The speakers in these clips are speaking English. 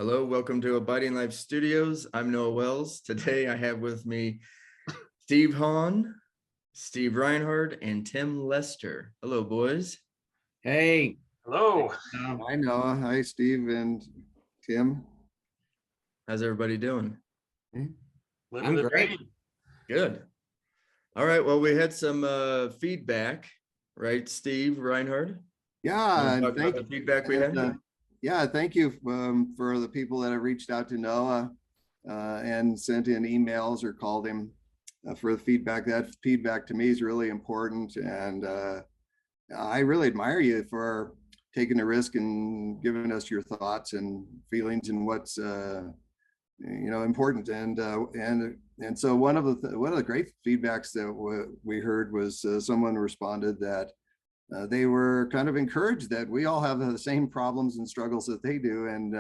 Hello, welcome to Abiding Life Studios. I'm Noah Wells. Today I have with me Steve Hahn, Steve Reinhard, and Tim Lester. Hello, boys. Hey. Hello. Hi, Noah. Hi, Steve and Tim. How's everybody doing? Living the great. dream. Good. All right, well, we had some feedback, right, Steve Reinhard? Yeah, Talk about the feedback we had. Yeah, thank you for the people that have reached out to Noah and sent in emails or called him for the feedback. That feedback to me is really important, and I really admire you for taking the risk and giving us your thoughts and feelings and what's important. And so one of the great feedbacks that we heard was someone responded that they were kind of encouraged that we all have the same problems and struggles that they do. And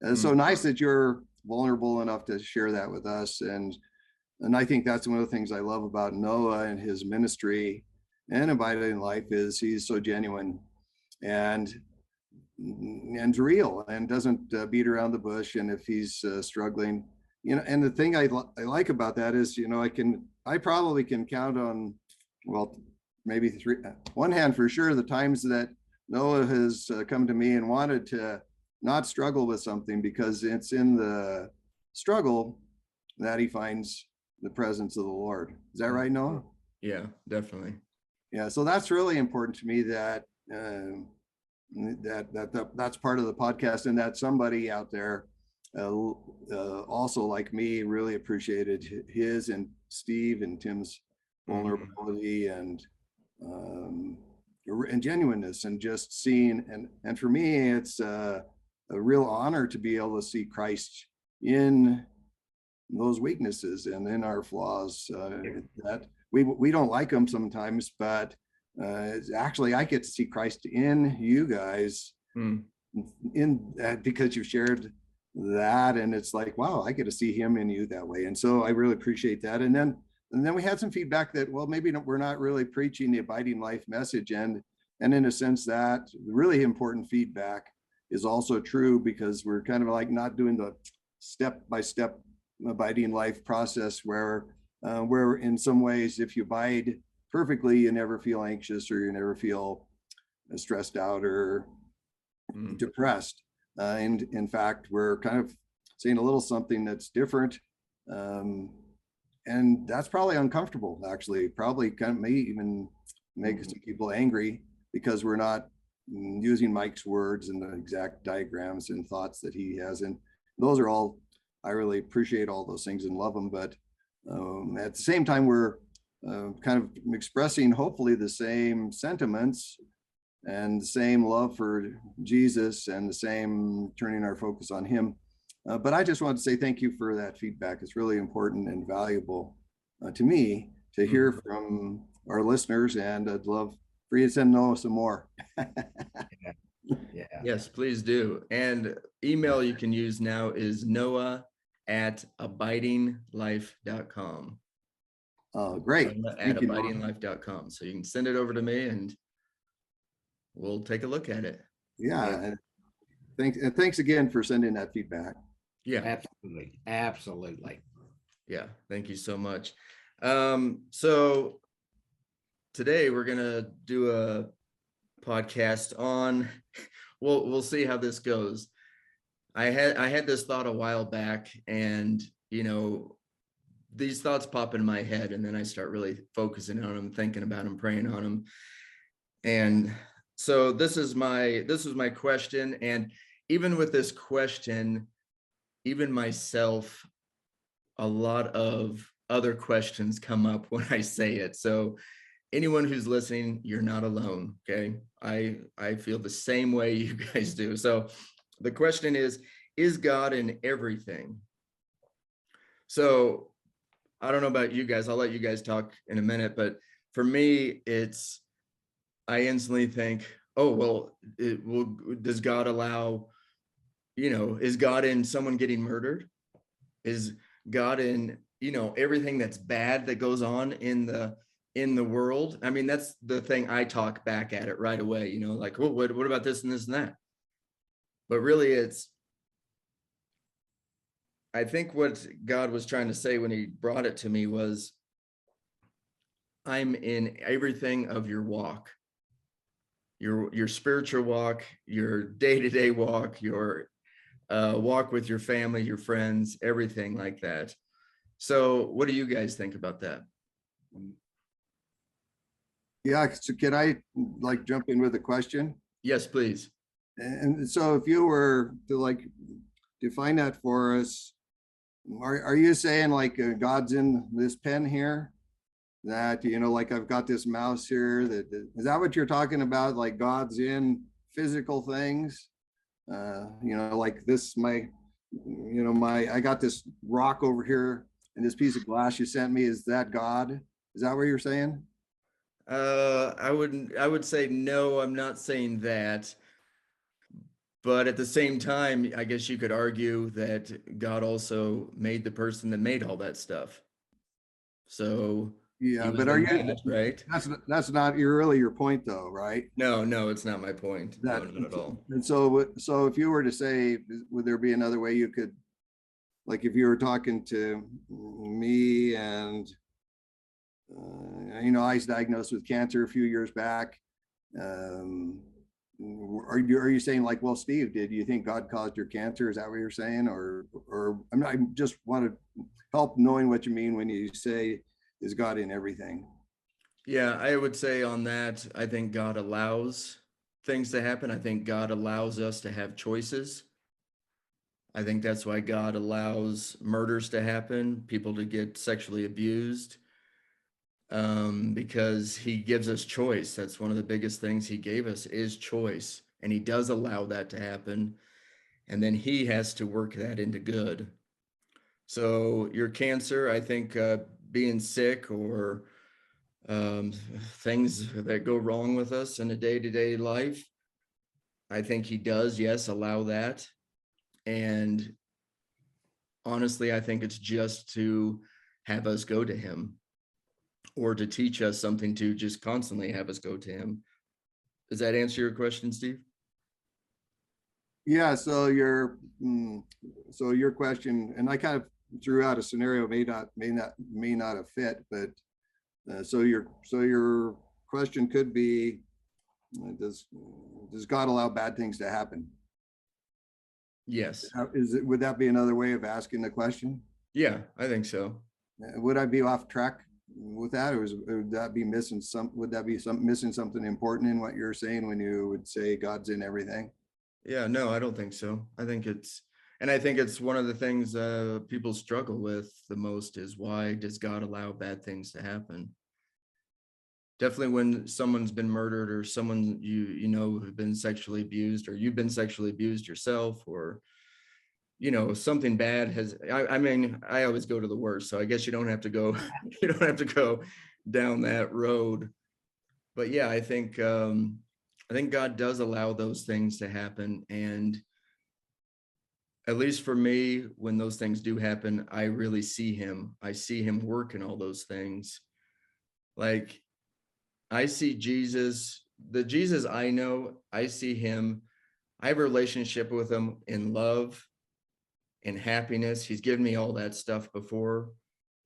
it's so nice that you're vulnerable enough to share that with us. And I think that's one of the things I love about Noah and his ministry and Abiding Life is he's so genuine and real and doesn't beat around the bush. And if he's struggling, and the thing I like about that is, I probably can count on, well, maybe one hand for sure, the times that Noah has come to me and wanted to not struggle with something, because it's in the struggle that he finds the presence of the Lord. Is that right, Noah? Yeah, definitely. Yeah, so that's really important to me that that's part of the podcast, and that somebody out there also like me really appreciated his and Steve and Tim's vulnerability and genuineness, and just seeing, and for me it's a real honor to be able to see Christ in those weaknesses and in our flaws, that we don't like them sometimes, but actually I get to see Christ in you guys in that, because you've shared that, and it's like, wow, I get to see him in you that way. And so I really appreciate that. And then we had some feedback that, well, maybe we're not really preaching the abiding life message. And in a sense, that really important feedback is also true, because we're kind of like not doing the step-by-step abiding life process where in some ways, if you abide perfectly, you never feel anxious or you never feel stressed out or depressed. And in fact, we're kind of saying a little something that's different. And that's probably uncomfortable, actually, probably kind of may even make some people angry, because we're not using Mike's words and the exact diagrams and thoughts that he has. And those are all, I really appreciate all those things and love them. But at the same time, we're kind of expressing hopefully the same sentiments and the same love for Jesus and the same turning our focus on him. But I just want to say thank you for that feedback. It's really important and valuable to me to hear from our listeners, and I'd love for you to send Noah some more. Yeah. Yes, please do. And email you can use now is noah@abidinglife.com. Oh, great. At abidinglife.com. So you can send it over to me and we'll take a look at it. Yeah. And thanks again for sending that feedback. Yeah, Absolutely. yeah, thank you so much. So today we're gonna do a podcast on, we'll see how this goes. I had this thought a while back, and these thoughts pop in my head, and then I start really focusing on them, thinking about them, praying on them. And so this is my question. And even with this question, even myself, a lot of other questions come up when I say it. So anyone who's listening, you're not alone. Okay. I feel the same way you guys do. So the question is God in everything? So I don't know about you guys. I'll let you guys talk in a minute, but for me, I instantly think, oh, well, does God allow, is God in someone getting murdered? Is God in, everything that's bad that goes on in the world? I mean, that's the thing I talk back at it right away, like, well, what about this and this and that? But really I think what God was trying to say when he brought it to me was, I'm in everything of your walk, your spiritual walk, your day-to-day walk, your walk with your family, your friends, everything like that. So what do you guys think about that? Yeah, so can I like jump in with a question? Yes, please. And so if you were to like define that for us, are you saying like God's in this pen here? That, you know, like I've got this mouse here, is that what you're talking about? Like God's in physical things? You know, like this, I got this rock over here and this piece of glass you sent me, is that God? Is that what you're saying? I would say no, I'm not saying that. But at the same time, I guess you could argue that God also made the person that made all that stuff. So Yeah, he was but are in you, that, right? that's not your point though, right? No, it's not my point. No, That, not at all. and so if you were to say, would there be another way you could, like if you were talking to me and, you know, I was diagnosed with cancer a few years back. Are you saying like, well, Steve, did you think God caused your cancer? Is that what you're saying? Or I just want to help knowing what you mean when you say, is God in everything? Yeah, I would say on that, I think God allows things to happen. I think God allows us to have choices. I think that's why God allows murders to happen, people to get sexually abused, because he gives us choice. That's one of the biggest things he gave us is choice. And he does allow that to happen. And then he has to work that into good. So your cancer, I think being sick or things that go wrong with us in a day-to-day life, I think he does, yes, allow that. And honestly, I think it's just to have us go to him or to teach us something, to just constantly have us go to him. Does that answer your question, Steve? Yeah. So your question, and I kind of threw out a scenario may not have fit, but so your question could be, does God allow bad things to happen? Yes. Would that be another way of asking the question? Yeah, I think so. Would I be off track with that, or would that be missing missing something important in what you're saying when you would say God's in everything? Yeah, no, I don't think so. I think it's one of the things people struggle with the most is, why does God allow bad things to happen? Definitely when someone's been murdered, or someone you know have been sexually abused, or you've been sexually abused yourself, or you know something bad has, I mean, I always go to the worst, so I guess you don't have to go you don't have to go down that road. But yeah, I think God does allow those things to happen. And at least for me, when those things do happen, I really see him. I see him work in all those things. Like, I see Jesus, the Jesus I know, I see him. I have a relationship with him in love, in happiness. He's given me all that stuff before.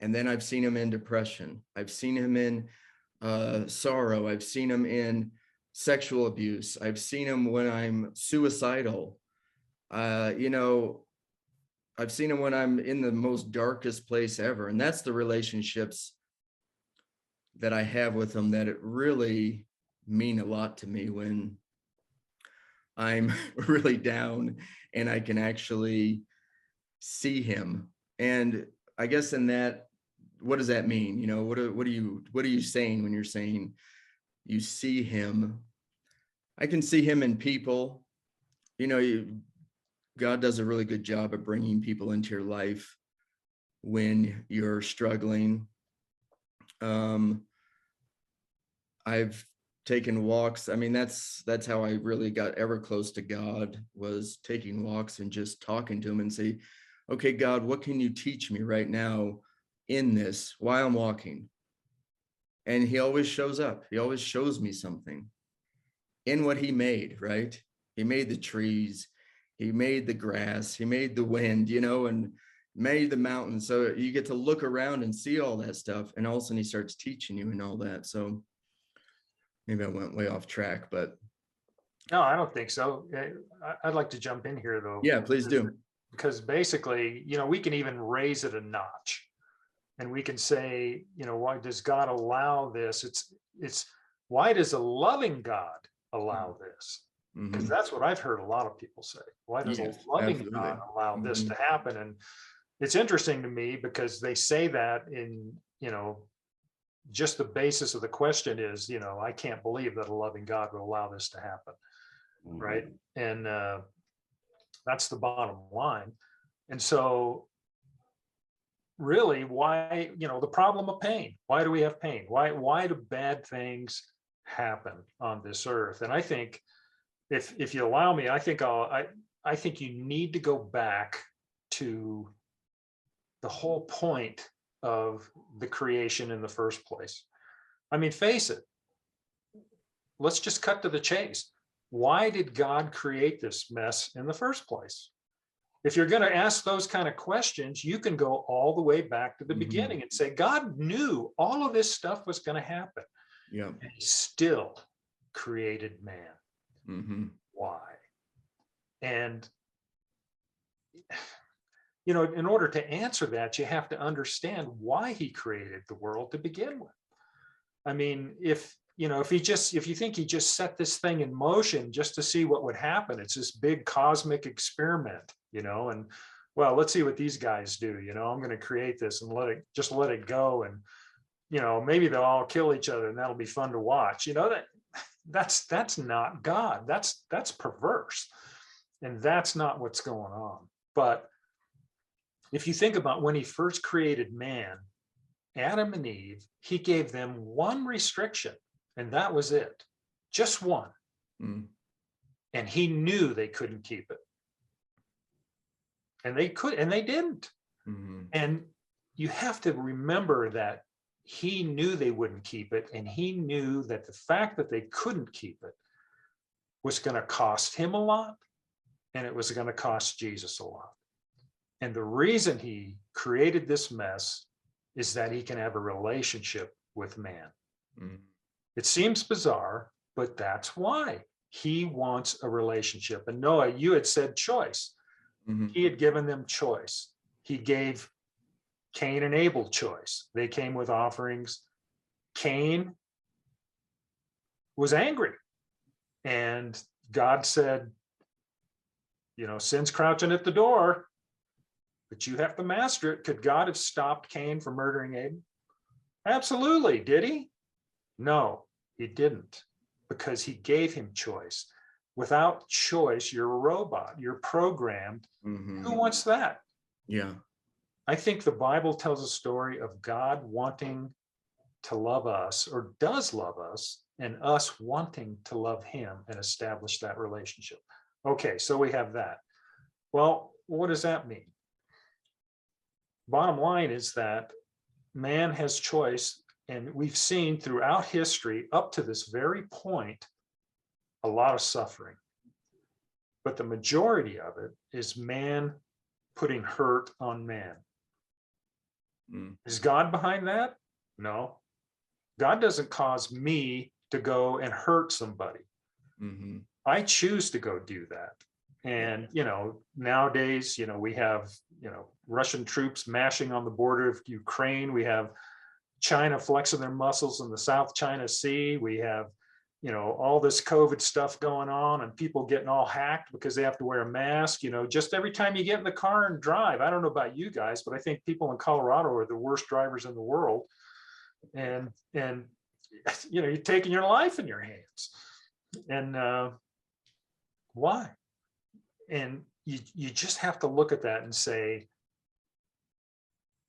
And then I've seen him in depression. I've seen him in sorrow. I've seen him in sexual abuse. I've seen him when I'm suicidal. You know, I've seen him when I'm in the most darkest place ever. And that's the relationships that I have with him that it really mean a lot to me, when I'm really down and I can actually see him. And I guess in that, what does that mean? You know, what are you saying when you're saying you see him? I can see him in people. You know, God does a really good job of bringing people into your life when you're struggling. I've taken walks. I mean, that's how I really got ever close to God, was taking walks and just talking to him and say, okay, God, what can you teach me right now in this while I'm walking? And he always shows up. He always shows me something in what he made, right? He made the trees, he made the grass, he made the wind, you know, and made the mountain. So you get to look around and see all that stuff. And all of a sudden he starts teaching you and all that. So maybe I went way off track, but No, I don't think so. I'd like to jump in here though. yeah, please do. Because basically, we can even raise it a notch. And we can say, why does God allow this? It's why does a loving God allow this? Because that's what I've heard a lot of people say. Why does a loving God allow this to happen? And it's interesting to me because they say that in, just the basis of the question is, I can't believe that a loving God would allow this to happen. Right. And that's the bottom line. And so really, why, the problem of pain, why do we have pain? Why do bad things happen on this earth? And I think if you allow me, I think you need to go back to the whole point of the creation in the first place. I mean, face it, let's just cut to the chase. Why did God create this mess in the first place? If you're going to ask those kind of questions, you can go all the way back to the beginning and say, God knew all of this stuff was going to happen. Yeah. And he still created man. Why? And, in order to answer that, you have to understand why he created the world to begin with. I mean, if you think he just set this thing in motion just to see what would happen, it's this big cosmic experiment, and well, let's see what these guys do. I'm going to create this and let it go. And, maybe they'll all kill each other and that'll be fun to watch. That's not God. That's perverse. And that's not what's going on. But if you think about when he first created man, Adam and Eve, he gave them one restriction. And that was it, just one. And he knew they couldn't keep it. And they didn't. And you have to remember that he knew they wouldn't keep it. And he knew that the fact that they couldn't keep it was going to cost him a lot. And it was going to cost Jesus a lot. And the reason he created this mess is that he can have a relationship with man. It seems bizarre, but that's why he wants a relationship. And Noah, you had said choice. He had given them choice. He gave Cain and Abel choice. They came with offerings. Cain was angry. And God said, sin's crouching at the door, but you have to master it. Could God have stopped Cain from murdering Abel? Absolutely. Did he? No, he didn't, because he gave him choice. Without choice, you're a robot. You're programmed. Who wants that? Yeah. I think the Bible tells a story of God wanting to love us, or does love us, and us wanting to love him and establish that relationship. Okay, so we have that. Well, what does that mean? Bottom line is that man has choice. And we've seen throughout history up to this very point, a lot of suffering. But the majority of it is man putting hurt on man. Is God behind that? No. God doesn't cause me to go and hurt somebody. I choose to go do that. And, nowadays, we have, Russian troops mashing on the border of Ukraine. We have China flexing their muscles in the South China Sea. We have, all this COVID stuff going on and people getting all hacked because they have to wear a mask. Just every time you get in the car and drive, I don't know about you guys, but I think people in Colorado are the worst drivers in the world. And you're taking your life in your hands. And why? And you just have to look at that and say,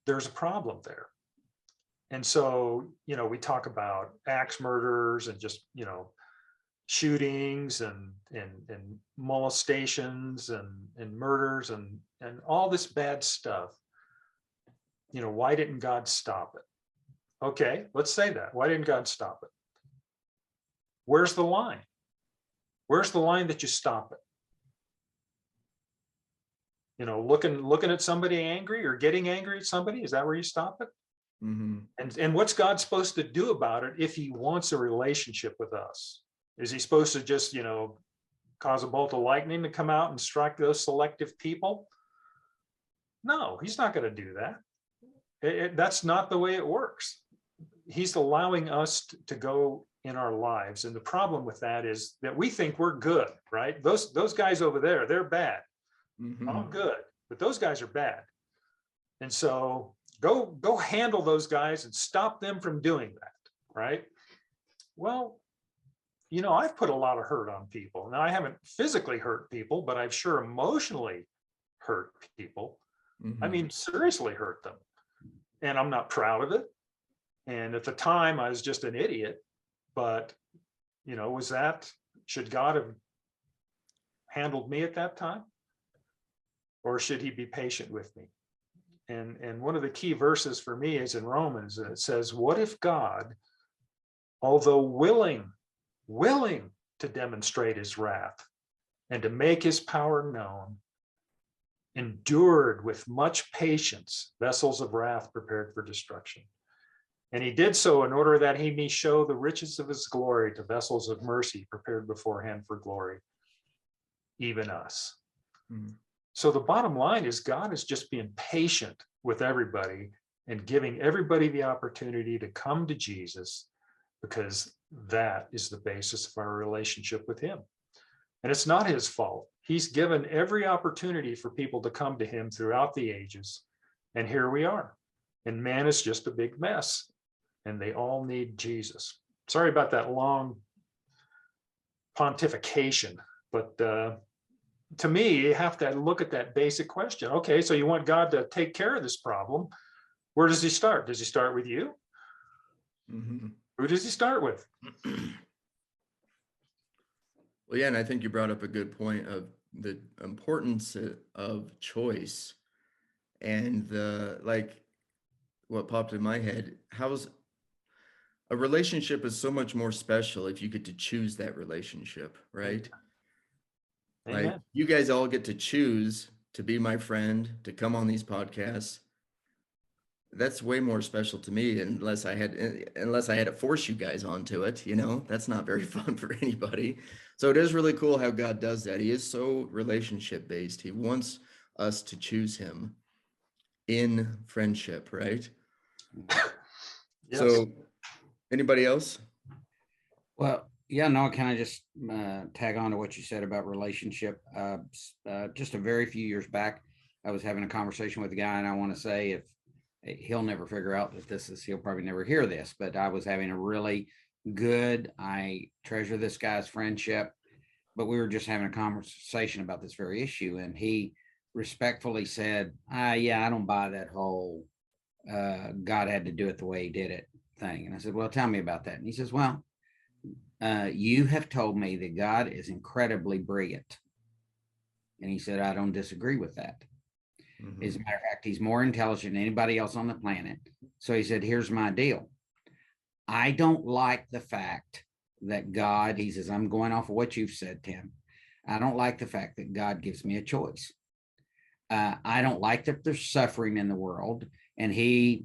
there's a problem there. And so, we talk about axe murders and just, shootings and molestations and murders and all this bad stuff. Why didn't God stop it? Okay, let's say that. Why didn't God stop it? Where's the line? Where's the line that you stop it? looking at somebody angry or getting angry at somebody? Is that where you stop it? Mhm. And what's God supposed to do about it if he wants a relationship with us? Is he supposed to just, cause a bolt of lightning to come out and strike those selective people? No, he's not going to do that. That's not the way it works. He's allowing us to go in our lives. And the problem with that is that we think we're good, right? Those guys over there, they're bad. Mhm. I'm good, but those guys are bad. And so go handle those guys and stop them from doing that, right? Well, I've put a lot of hurt on people. Now, I haven't physically hurt people, but I've sure emotionally hurt people. I Mhm. mean, seriously hurt them. And I'm not proud of it. And at the time, I was just an idiot. But, should God have handled me at that time? Or should he be patient with me? And one of the key verses for me is in Romans, and it says, what if God, although willing to demonstrate his wrath and to make his power known, endured with much patience vessels of wrath prepared for destruction. And he did so in order that he may show the riches of his glory to vessels of mercy prepared beforehand for glory, even us. Mhm. So the bottom line is God is just being patient with everybody and giving everybody the opportunity to come to Jesus, because that is the basis of our relationship with him. And it's not his fault. He's given every opportunity for people to come to him throughout the ages. And here we are. And man is just a big mess. And they all need Jesus. Sorry about that long pontification, but to me, you have to look at that basic question. Okay, so you want God to take care of this problem. Where does he start? Does he start with you? Mhm. Who does he start with? Well, yeah, and I think you brought up a good point of the importance of choice, and what popped in my head. How's a relationship is so much more special if you get to choose that relationship, right? Like Amen. you guys all get to choose to be my friend, to come on these podcasts. That's way more special to me, unless I had to force you guys onto it, that's not very fun for anybody. So it is really cool how God does that. He is so relationship based. He wants us to choose him in friendship, right? Yes. So anybody else? Well, yeah, no, can I just tag on to what you said about relationship? Just a very few years back, I was having a conversation with a guy, and I want to say, if he'll never figure out that he'll probably never hear this, but I was having a really good, I treasure this guy's friendship, but we were just having a conversation about this very issue. And he respectfully said, yeah, I don't buy that whole God had to do it the way he did it thing. And I said, well, tell me about that. And he says, well, you have told me that God is incredibly brilliant. And he said, I don't disagree with that. Mhm. As a matter of fact, he's more intelligent than anybody else on the planet. So he said, here's my deal. I don't like the fact that God, he says, I'm going off of what you've said, Tim. I don't like the fact that God gives me a choice. I don't like that there's suffering in the world. And he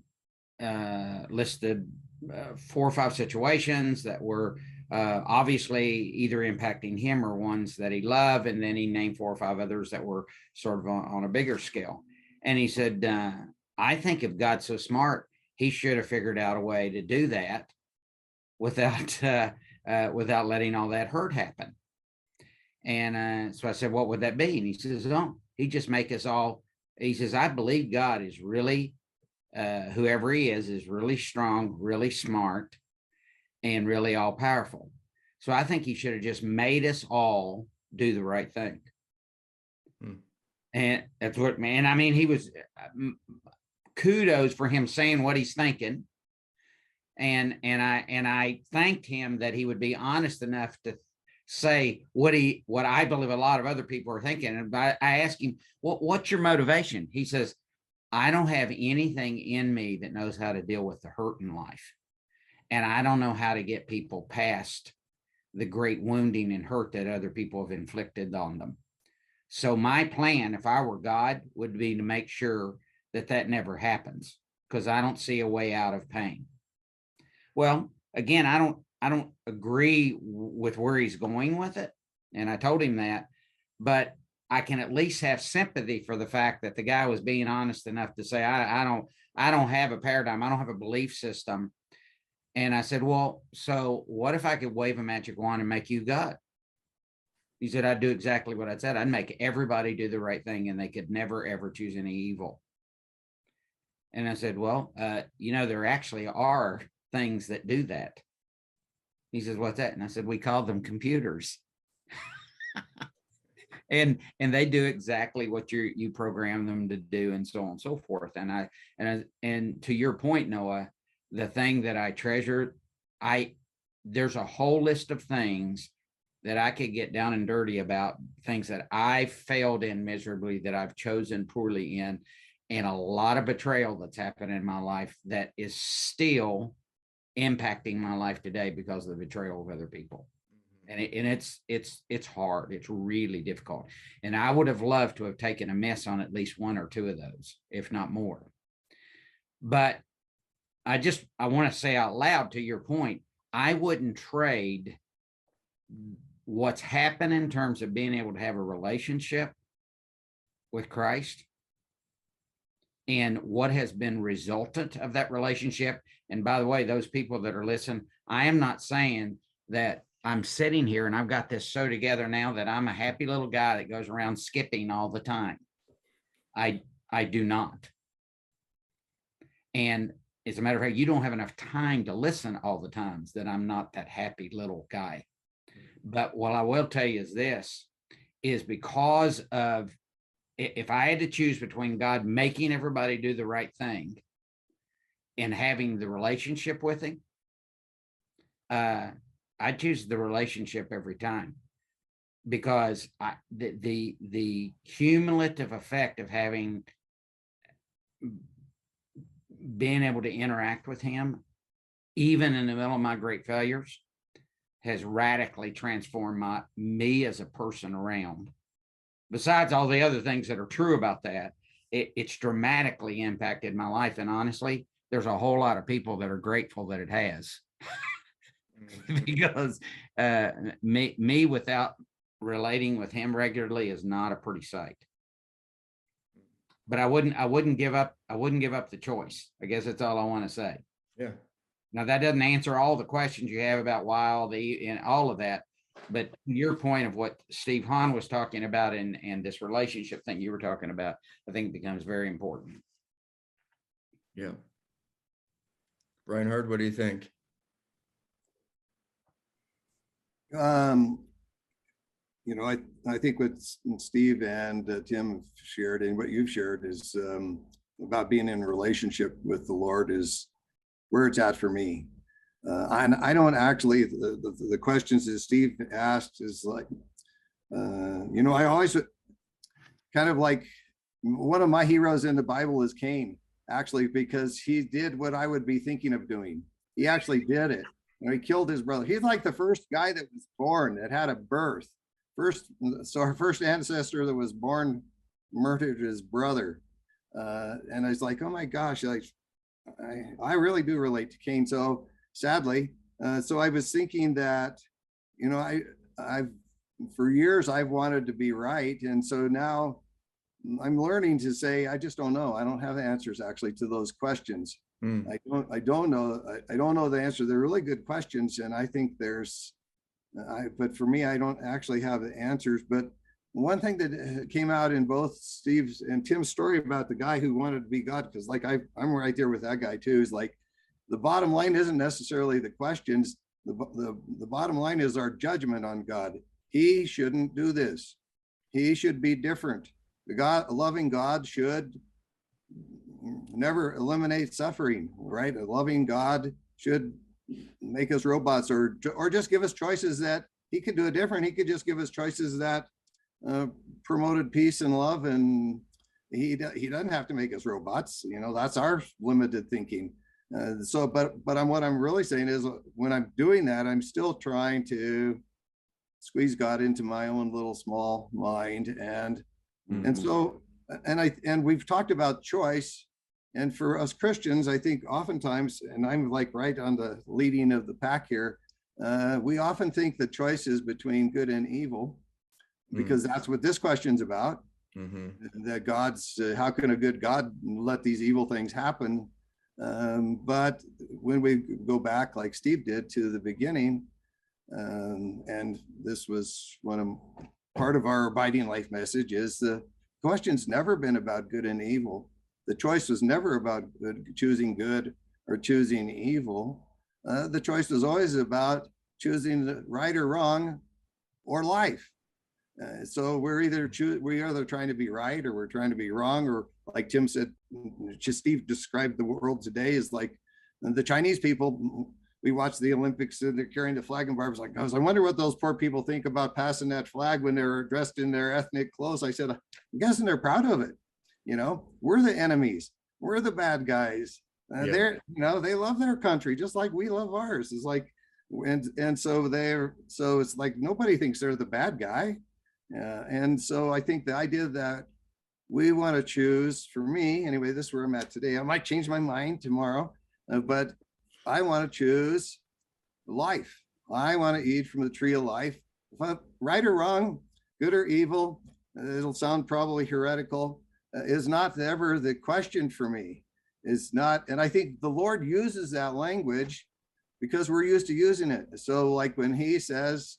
listed 4 or 5 situations that were obviously either impacting him or ones that he loved. And then he named 4 or 5 others that were sort of on a bigger scale. And he said, I think if God's so smart, he should have figured out a way to do that without letting all that hurt happen. And so I said, what would that be? And he says, oh, he just make us all, he says, I believe God is really, whoever he is really strong, really smart, and really all powerful. So I think he should have just made us all do the right thing. And that's what, man, I mean, he was, kudos for him saying what he's thinking. And I thanked him that he would be honest enough to say what I believe a lot of other people are thinking. And I asked him, what's your motivation? He says, I don't have anything in me that knows how to deal with the hurt in life. And I don't know how to get people past the great wounding and hurt that other people have inflicted on them. So my plan, if I were God, would be to make sure that that never happens, because I don't see a way out of pain. Well, again, I don't agree with where he's going with it. And I told him that, but I can at least have sympathy for the fact that the guy was being honest enough to say, I don't have a paradigm. I don't have a belief system. And I said, well, so what if I could wave a magic wand and make you God? He said, I'd do exactly what I said. I'd make everybody do the right thing and they could never, ever choose any evil. And I said, well, there actually are things that do that. He says, what's that? And I said, we call them computers. and they do exactly what you program them to do, and so on and so forth. And to your point, Noah, the thing that I treasure, there's a whole list of things that I could get down and dirty about, things that I failed in miserably, that I've chosen poorly in, and a lot of betrayal that's happened in my life that is still impacting my life today because of the betrayal of other people. And it's hard. It's really difficult. And I would have loved to have taken a mess on at least one or two of those, if not more. But I want to say out loud, to your point, I wouldn't trade what's happened in terms of being able to have a relationship with Christ and what has been resultant of that relationship. And by the way, those people that are listening, I am not saying that I'm sitting here and I've got this so together now that I'm a happy little guy that goes around skipping all the time. I do not. And as a matter of fact, you don't have enough time to listen all the times that I'm not that happy little guy. But what I will tell you is this, is because of, if I had to choose between God making everybody do the right thing and having the relationship with him, I choose the relationship every time, because the cumulative effect of being able to interact with him, even in the middle of my great failures, has radically transformed me as a person around. Besides all the other things that are true about that, it's dramatically impacted my life. And honestly, there's a whole lot of people that are grateful that it has. Because me without relating with him regularly is not a pretty sight. But I wouldn't give up the choice. I guess that's all I want to say. Yeah. Now that doesn't answer all the questions you have about why and all of that. But your point of what Steve Hahn was talking about and this relationship thing you were talking about, I think becomes very important. Yeah. Reinhard, what do you think? I think what Steve and Tim have shared and what you've shared is about being in a relationship with the Lord is where it's at for me. And I don't actually, the questions that Steve asked is like, I always kind of like, one of my heroes in the Bible is Cain, actually, because he did what I would be thinking of doing. He actually did it. He killed his brother. He's like the first guy that was born, that had a birth. So our first ancestor that was born murdered his brother. And I was like, oh my gosh, like I really do relate to Cain. So sadly, so I was thinking that, I've for years I've wanted to be right. And so now I'm learning to say, I just don't know. I don't have the answers actually to those questions. I don't know the answer. They're really good questions. And I think but for me, I don't actually have the answers. But one thing that came out in both Steve's and Tim's story about the guy who wanted to be God, because like I'm right there with that guy too, is like the bottom line isn't necessarily the questions. The bottom line is our judgment on God. He shouldn't do this. He should be different. A loving God should never eliminate suffering, right? A loving God should make us robots or just give us choices that he could do it different. He could just give us choices that promoted peace and love, and he doesn't have to make us robots. That's our limited thinking. But what I'm really saying is when I'm doing that, I'm still trying to squeeze God into my own little small mind. And Mhm. so, and we've talked about choice. And for us Christians, I think oftentimes, and I'm like right on the leading of the pack here, we often think the choice is between good and evil, because that's what this question's about. That God's, how can a good God let these evil things happen? But when we go back, like Steve did, to the beginning, and this was part of our abiding life message, is the question's never been about good and evil. The choice was never about choosing good or choosing evil. The choice was always about choosing the right or wrong or life. So we're either trying to be right, or we're trying to be wrong, or like Tim said, Steve described the world today as like the Chinese people. We watch the Olympics and they're carrying the flag, and Barbara's like, I wonder what those poor people think about passing that flag when they're dressed in their ethnic clothes. I said, I'm guessing they're proud of it. You know, we're the enemies. We're the bad guys. They're, you know, they love their country just like we love ours. It's like, and so it's like nobody thinks they're the bad guy. And so I think the idea that we want to choose, for me anyway, this is where I'm at today. I might change my mind tomorrow, but I want to choose life. I want to eat from the tree of life. If I'm right or wrong, good or evil, it'll sound probably heretical, is not ever the question for me. It's not, and I think the Lord uses that language because we're used to using it. So like when he says,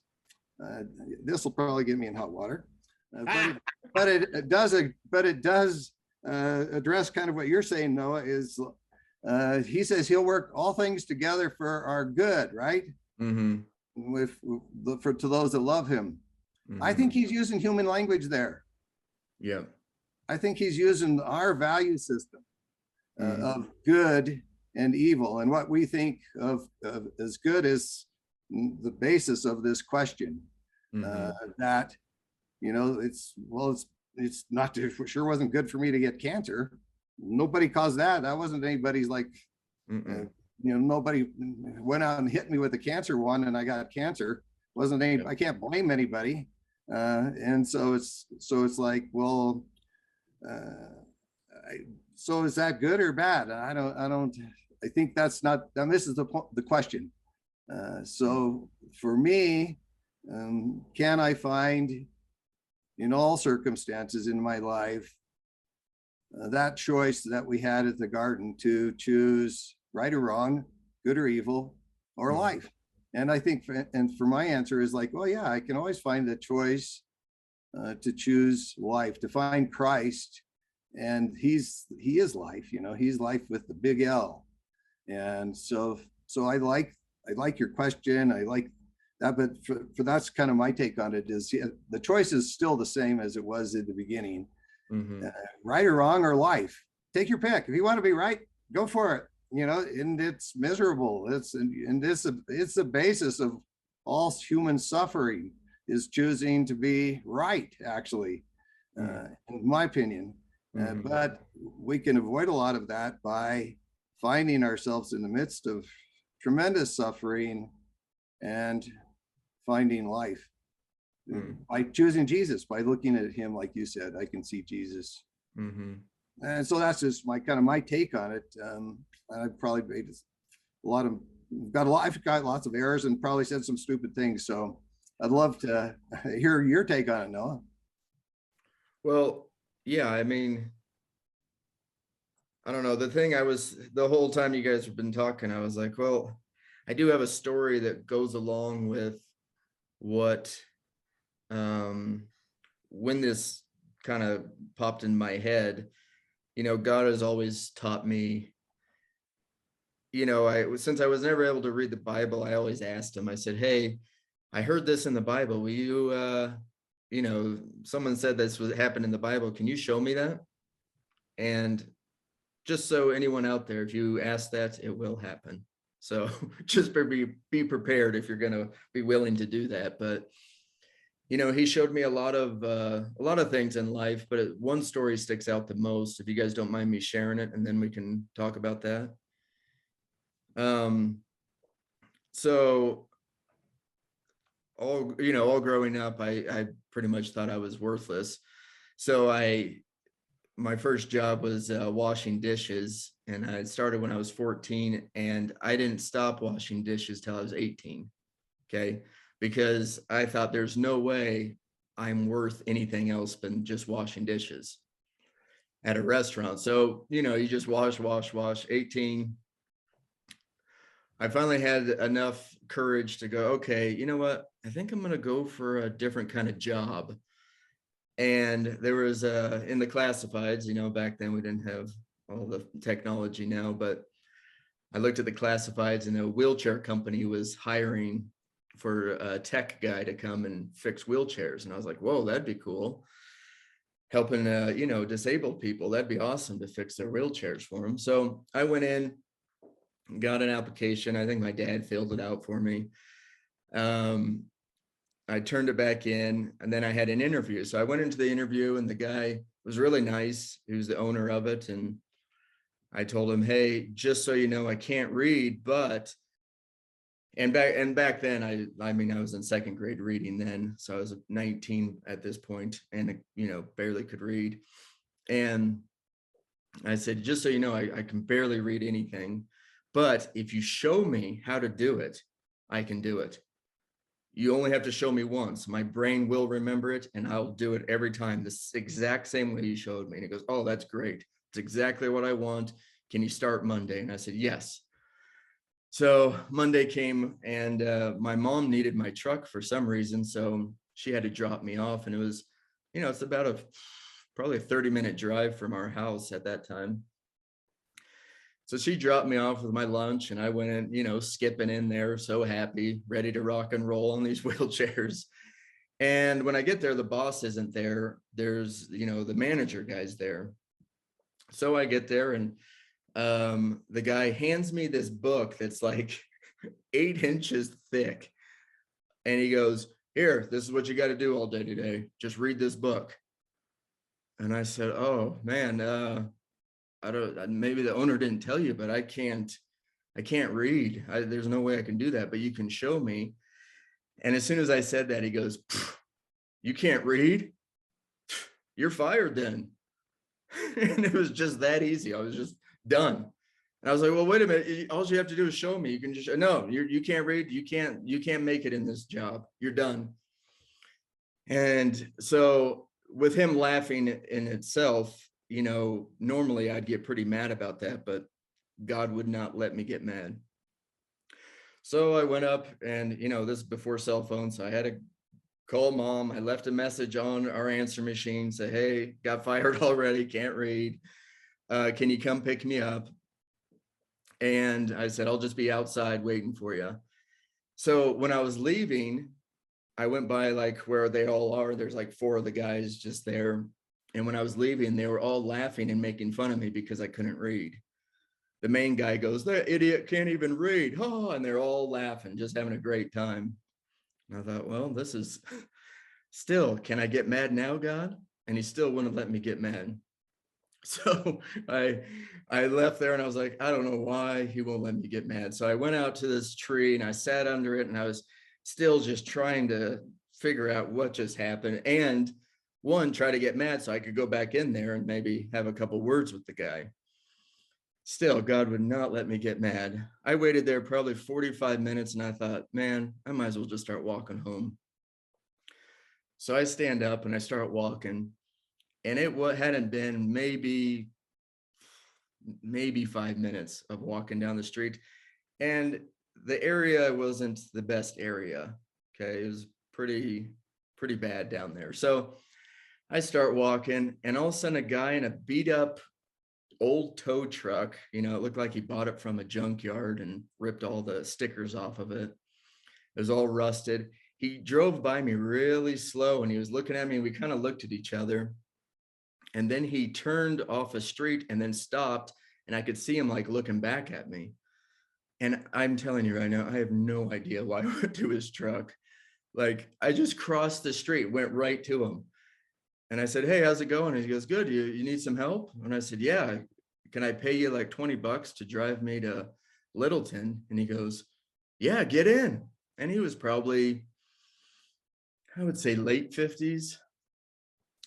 this will probably get me in hot water, but it does address kind of what you're saying, Noah, is he says he'll work all things together for our good, right? To those that love him. I think he's using human language there. Yeah. I think he's using our value system of good and evil, and what we think of as good is the basis of this question. That, you know, it's not, it sure wasn't good for me to get cancer. Nobody caused that. That wasn't anybody's like, you know, nobody went out and hit me with a cancer one and I got cancer. Wasn't any, I can't blame anybody. And so it's like, well, so is that good or bad? I think that's not, and this is the question. So for me, can I find in all circumstances in my life that choice that we had at the garden to choose right or wrong, good or evil, or life? And I think, and for my answer is like, well, yeah, I can always find the choice to choose life, to find Christ, and he is life. You know, he's life with the big L. And so I like your question. I like that, but for that's kind of my take on it, is the choice is still the same as it was at the beginning. Right or wrong or life, take your pick. If you want to be right, go for it. You know, and it's miserable. It's the basis of all human suffering, is choosing to be right, actually, in my opinion. But we can avoid a lot of that by finding ourselves in the midst of tremendous suffering and finding life by choosing Jesus, by looking at him. Like you said, I can see Jesus. And so that's just my take on it. I've probably made I've got lots of errors and probably said some stupid things. So I'd love to hear your take on it, Noah. Well, yeah, I mean, I don't know. The whole time you guys have been talking, I was like, well, I do have a story that goes along with what, when this kind of popped in my head. You know, God has always taught me, you know, since I was never able to read the Bible, I always asked him, I said, hey, I heard this in the Bible. Will you, you know, someone said this was happened in the Bible. Can you show me that? And just so anyone out there, if you ask that, it will happen. So just be prepared if you're going to be willing to do that. But, you know, he showed me a lot of things in life, but one story sticks out the most, if you guys don't mind me sharing it, and then we can talk about that. So all growing up, I pretty much thought I was worthless. So my first job was washing dishes, and I started when I was 14, and I didn't stop washing dishes till I was 18. Okay. Because I thought there's no way I'm worth anything else than just washing dishes at a restaurant. So, you just wash, 18. I finally had enough courage to go, okay, you know what? I think I'm going to go for a different kind of job. And there was in the classifieds, back then we didn't have all the technology now, but I looked at the classifieds and a wheelchair company was hiring for a tech guy to come and fix wheelchairs. And I was like, whoa, that'd be cool. Helping, disabled people. That'd be awesome to fix their wheelchairs for them. So I went in, got an application. I think my dad filled it out for me. I turned it back in, and then I had an interview. So I went into the interview, and the guy was really nice. He was the owner of it. And I told him, hey, just so you know, I can't read, but back then, I mean, I was in second grade reading then. So I was 19 at this point and, barely could read. And I said, just so you know, I can barely read anything, but if you show me how to do it, I can do it. You only have to show me once. My brain will remember it, and I'll do it every time this exact same way you showed me. And he goes, oh, that's great. It's exactly what I want. Can you start Monday? And I said, yes. So Monday came, and my mom needed my truck for some reason. So she had to drop me off, and it was, it's about probably a 30-minute drive from our house at that time. So she dropped me off with my lunch, and I went in, skipping in there, so happy, ready to rock and roll on these wheelchairs. And when I get there, the boss isn't there. There's, the manager guy's there. So I get there, and the guy hands me this book that's like 8 inches thick. And he goes, here, this is what you got to do all day today. Just read this book. And I said, oh man, maybe the owner didn't tell you, but I can't read. There's no way I can do that, but you can show me. And as soon as I said that, he goes, you can't read? You're fired then. And it was just that easy. I was just done. And I was like, well, wait a minute. All you have to do is show me. You can just, no, you can't read. You can't make it in this job. You're done. And so with him laughing in itself, normally I'd get pretty mad about that, but God would not let me get mad. So I went up, and, this is before cell phones. So I had to call mom. I left a message on our answer machine, say, hey, got fired already, can't read. Can you come pick me up? And I said, I'll just be outside waiting for you. So when I was leaving, I went by like where they all are. There's like 4 of the guys just there. And when I was leaving, they were all laughing and making fun of me because I couldn't read. The main guy goes, that idiot can't even read. Oh, and they're all laughing, just having a great time. And I thought, well, this is still, can I get mad now, God? And he still wouldn't let me get mad. So I left there, and I was like, I don't know why he won't let me get mad. So I went out to this tree, and I sat under it, and I was still just trying to figure out what just happened, and try to get mad so I could go back in there and maybe have a couple words with the guy. Still, God would not let me get mad. I waited there probably 45 minutes, and I thought, man, I might as well just start walking home. So I stand up and I start walking, and it hadn't been maybe 5 minutes of walking down the street, and the area wasn't the best area. Okay, it was pretty bad down there. So I start walking, and all of a sudden a guy in a beat up old tow truck, it looked like he bought it from a junkyard and ripped all the stickers off of it. It was all rusted. He drove by me really slow, and he was looking at me, and we kind of looked at each other. And then he turned off a street and then stopped, and I could see him like looking back at me. And I'm telling you right now, I have no idea why I went to his truck. Like, I just crossed the street, went right to him. And I said, hey, how's it going? And he goes, good. You need some help? And I said, yeah. Can I pay you like $20 to drive me to Littleton? And he goes, yeah, get in. And he was probably I would say late 50s.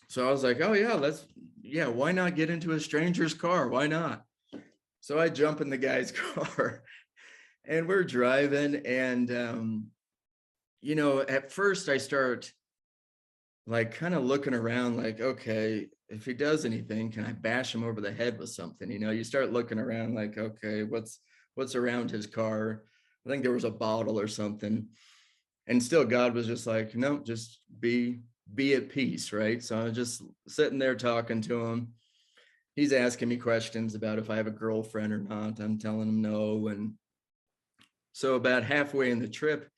So I was like, oh yeah, why not get into a stranger's car? Why not? So I jump in the guy's car and we're driving, and at first I start like kind of looking around like, okay, if he does anything, can I bash him over the head with something? You start looking around like, okay, what's around his car? I think there was a bottle or something. And still God was just like, no, just be at peace, right? So I was just sitting there talking to him. He's asking me questions about if I have a girlfriend or not. I'm telling him no. And so about halfway in the trip,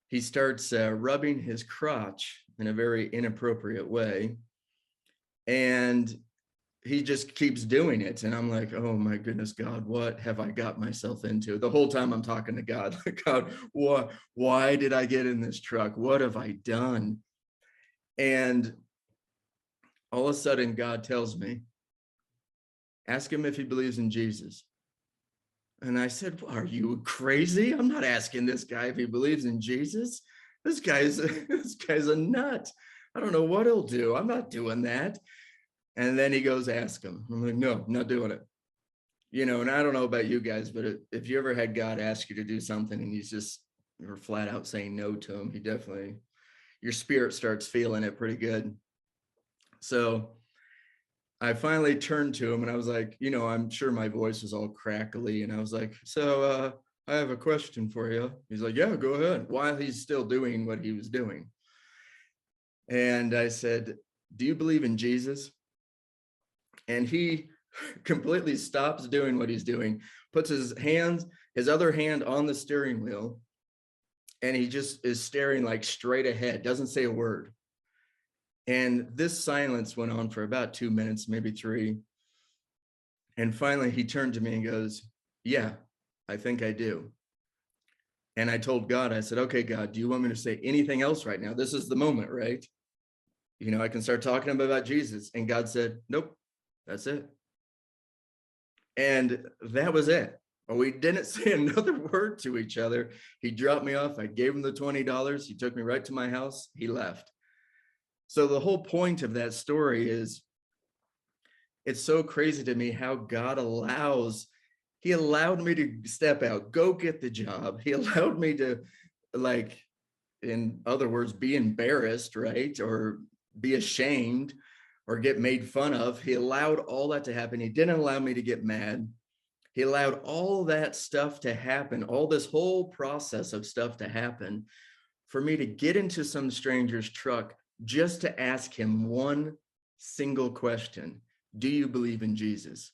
he starts rubbing his crotch in a very inappropriate way. And he just keeps doing it. And I'm like, oh my goodness, God, what have I got myself into? The whole time I'm talking to God, like, God, why did I get in this truck? What have I done? And all of a sudden, God tells me, ask him if he believes in Jesus. And I said, well, are you crazy? I'm not asking this guy if he believes in Jesus. This guy's a nut. I don't know what he'll do. I'm not doing that. And then he goes, ask him. I'm like, no, not doing it. And I don't know about you guys, but if you ever had God ask you to do something and you're flat out saying no to him, your spirit starts feeling it pretty good. So I finally turned to him and I was like, I'm sure my voice was all crackly. And I was like, so I have a question for you. He's like, yeah, go ahead. While he's still doing what he was doing. And I said, do you believe in Jesus? And he completely stops doing what he's doing, puts his other hand on the steering wheel, and he just is staring like straight ahead, doesn't say a word. And this silence went on for about 2 minutes, maybe 3. And finally he turned to me and goes, yeah, I think I do. And I told God, I said, okay, God, do you want me to say anything else right now? This is the moment, right? I can start talking to him about Jesus. And God said, nope, that's it. And that was it. We didn't say another word to each other. He dropped me off. I gave him the $20. He took me right to my house. He left. So the whole point of that story is, it's so crazy to me how God he allowed me to step out, go get the job. He allowed me to, like, in other words, be embarrassed, right? Or be ashamed or get made fun of. He allowed all that to happen. He didn't allow me to get mad. He allowed all that stuff to happen, all this whole process of stuff to happen for me to get into some stranger's truck just to ask him one single question. Do you believe in Jesus?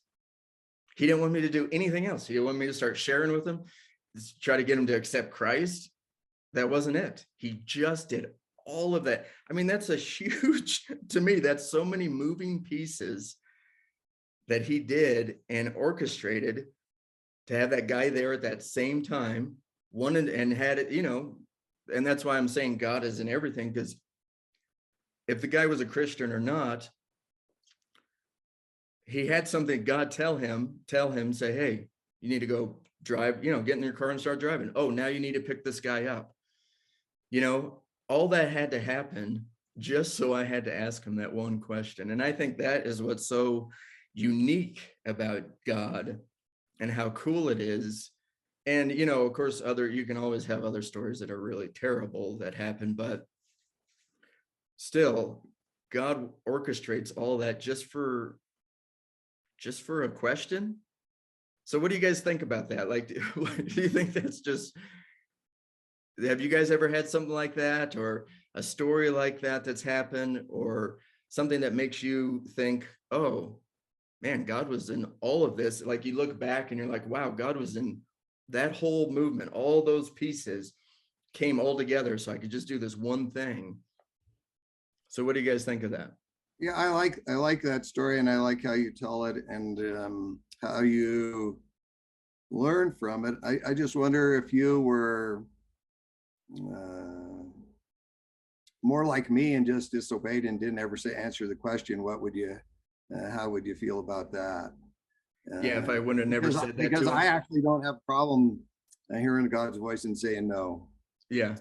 He didn't want me to do anything else. He didn't want me to start sharing with him, try to get him to accept Christ. That wasn't it. He just did all of that. I mean, that's to me, that's so many moving pieces that he did and orchestrated to have that guy there at that same time, wanted and had it, and that's why I'm saying God is in everything, because if the guy was a Christian or not, he had something God tell him, say, hey, you need to go drive, get in your car and start driving. Oh, now you need to pick this guy up. All that had to happen just so I had to ask him that one question. And I think that is what's so unique about God and how cool it is. And, of course, you can always have other stories that are really terrible that happen, but still, God orchestrates all that just for a question. So what do you guys think about that? Like, do you think have you guys ever had something like that, or a story like that's happened, or something that makes you think, oh man, God was in all of this? Like, you look back and you're like, wow, God was in that whole movement. All those pieces came all together so I could just do this one thing. So what do you guys think of that? Yeah, I like that story, and I like how you tell it, and how you learn from it. I just wonder if you were more like me and just disobeyed and didn't ever answer the question, how would you feel about that? Yeah, if I would have never said that to him. Because I actually don't have a problem hearing God's voice and saying no. Yeah.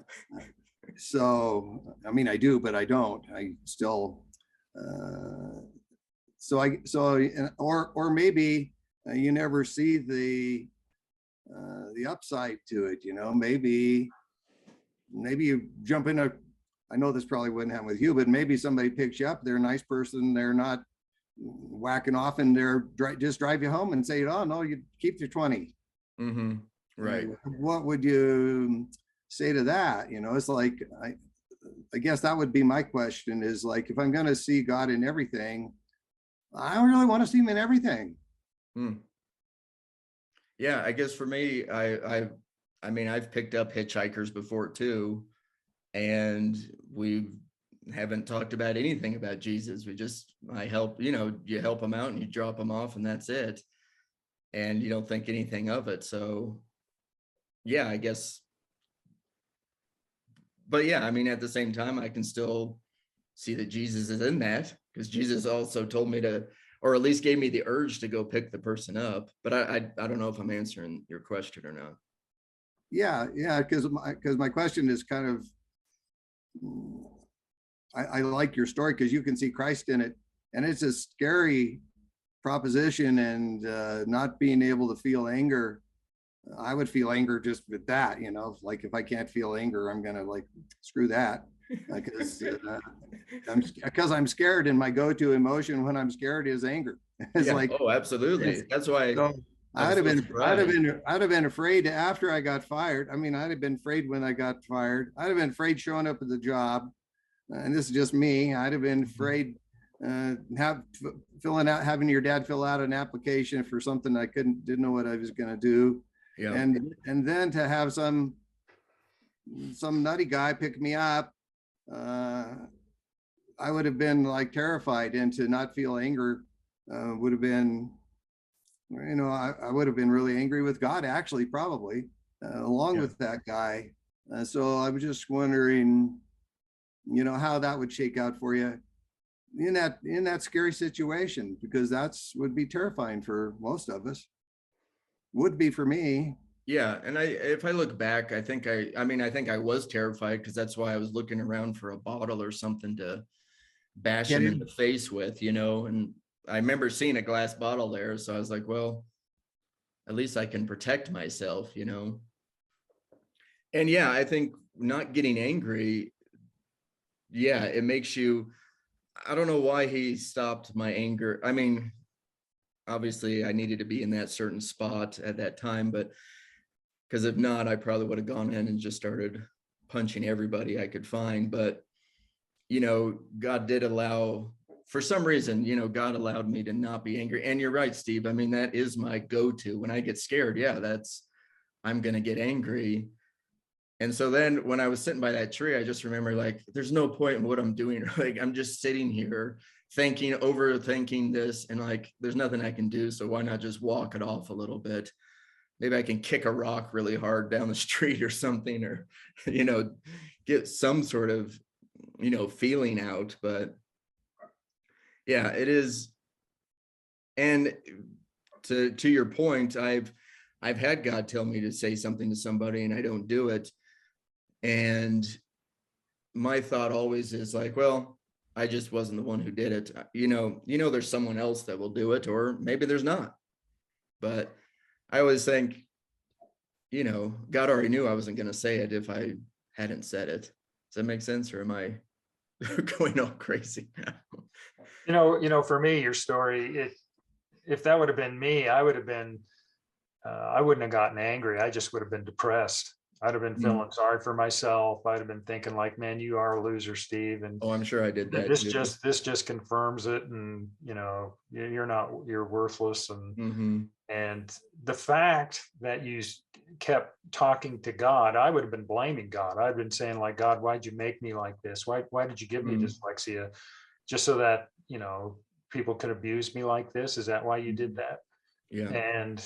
So, I mean, I do, but I don't. I still, or maybe you never see the upside to it, you know, maybe you jump in a, I know this probably wouldn't happen with you, but maybe somebody picks you up, they're a nice person, they're not whacking off, and they're just drive you home and say, oh no, you keep your 20. Mm-hmm. Right. What would you say to that? You know, it's like, I guess that would be my question, is like, if I'm going to see God in everything, I don't really want to see him in everything. Yeah, I guess for me, I mean, I've picked up hitchhikers before too, and we haven't talked about anything about Jesus. I help, you know, you help them out and you drop them off and that's it. And you don't think anything of it. So yeah, I guess, but yeah, I mean, at the same time, I can still see that Jesus is in that, because Jesus also told me to, or at least gave me the urge to go pick the person up. But I don't know if I'm answering your question or not. Yeah, because my question is kind of, I like your story because you can see Christ in it, and it's a scary proposition, and not being able to feel anger. I would feel anger just with that, you know, like if I can't feel anger, I'm gonna like screw that, because I'm scared, and my go-to emotion when I'm scared is anger. It's Yeah. like, Oh, absolutely. That's why so I'd have been afraid after I got fired. I mean, I'd have been afraid when I got fired. I'd have been afraid showing up at the job, and this is just me. I'd have been afraid having your dad fill out an application for something I didn't know what I was going to do. Yeah. And then to have some nutty guy pick me up, I would have been like terrified, and to not feel anger would have been, you know, I would have been really angry with God, actually, probably, along with that guy. So I was just wondering, you know, how that would shake out for you in that scary situation, because would be terrifying for most of us. Would be for me. Yeah, and if I look back, I think I was terrified, because that's why I was looking around for a bottle or something to bash him in the face with, you know. And I remember seeing a glass bottle there, so I was like, well, at least I can protect myself, you know. And yeah, I think not getting angry, yeah, it makes you, I don't know why he stopped my anger. I mean, obviously I needed to be in that certain spot at that time, but because if not, I probably would have gone in and just started punching everybody I could find. But, you know, God did allow, for some reason, you know, God allowed me to not be angry. And you're right, Steve. I mean, that is my go-to when I get scared. Yeah, I'm going to get angry. And so then when I was sitting by that tree, I just remember, like, there's no point in what I'm doing. Like, I'm just sitting here overthinking this, and like, there's nothing I can do. So why not just walk it off a little bit? Maybe I can kick a rock really hard down the street or something, or, you know, get some sort of, you know, feeling out. But yeah, it is. And to your point, I've had God tell me to say something to somebody and I don't do it. And my thought always is like, well, I just wasn't the one who did it. You know, there's someone else that will do it, or maybe there's not. But I always think, you know, God already knew I wasn't going to say it if I hadn't said it. Does that make sense? Or am I going all crazy now? You know, for me, your story, if that would have been me, I would have been, I wouldn't have gotten angry. I just would have been depressed. I'd have been feeling sorry for myself. I'd have been thinking like, man, you are a loser, Steve. And oh, I'm sure I did that. This just confirms it. And, you know, you're worthless. And the fact that you kept talking to God, I would have been blaming God. I'd been saying like, God, why'd you make me like this? Why did you give me dyslexia? Just so that, you know, people could abuse me like this? Is that why you did that? Yeah. And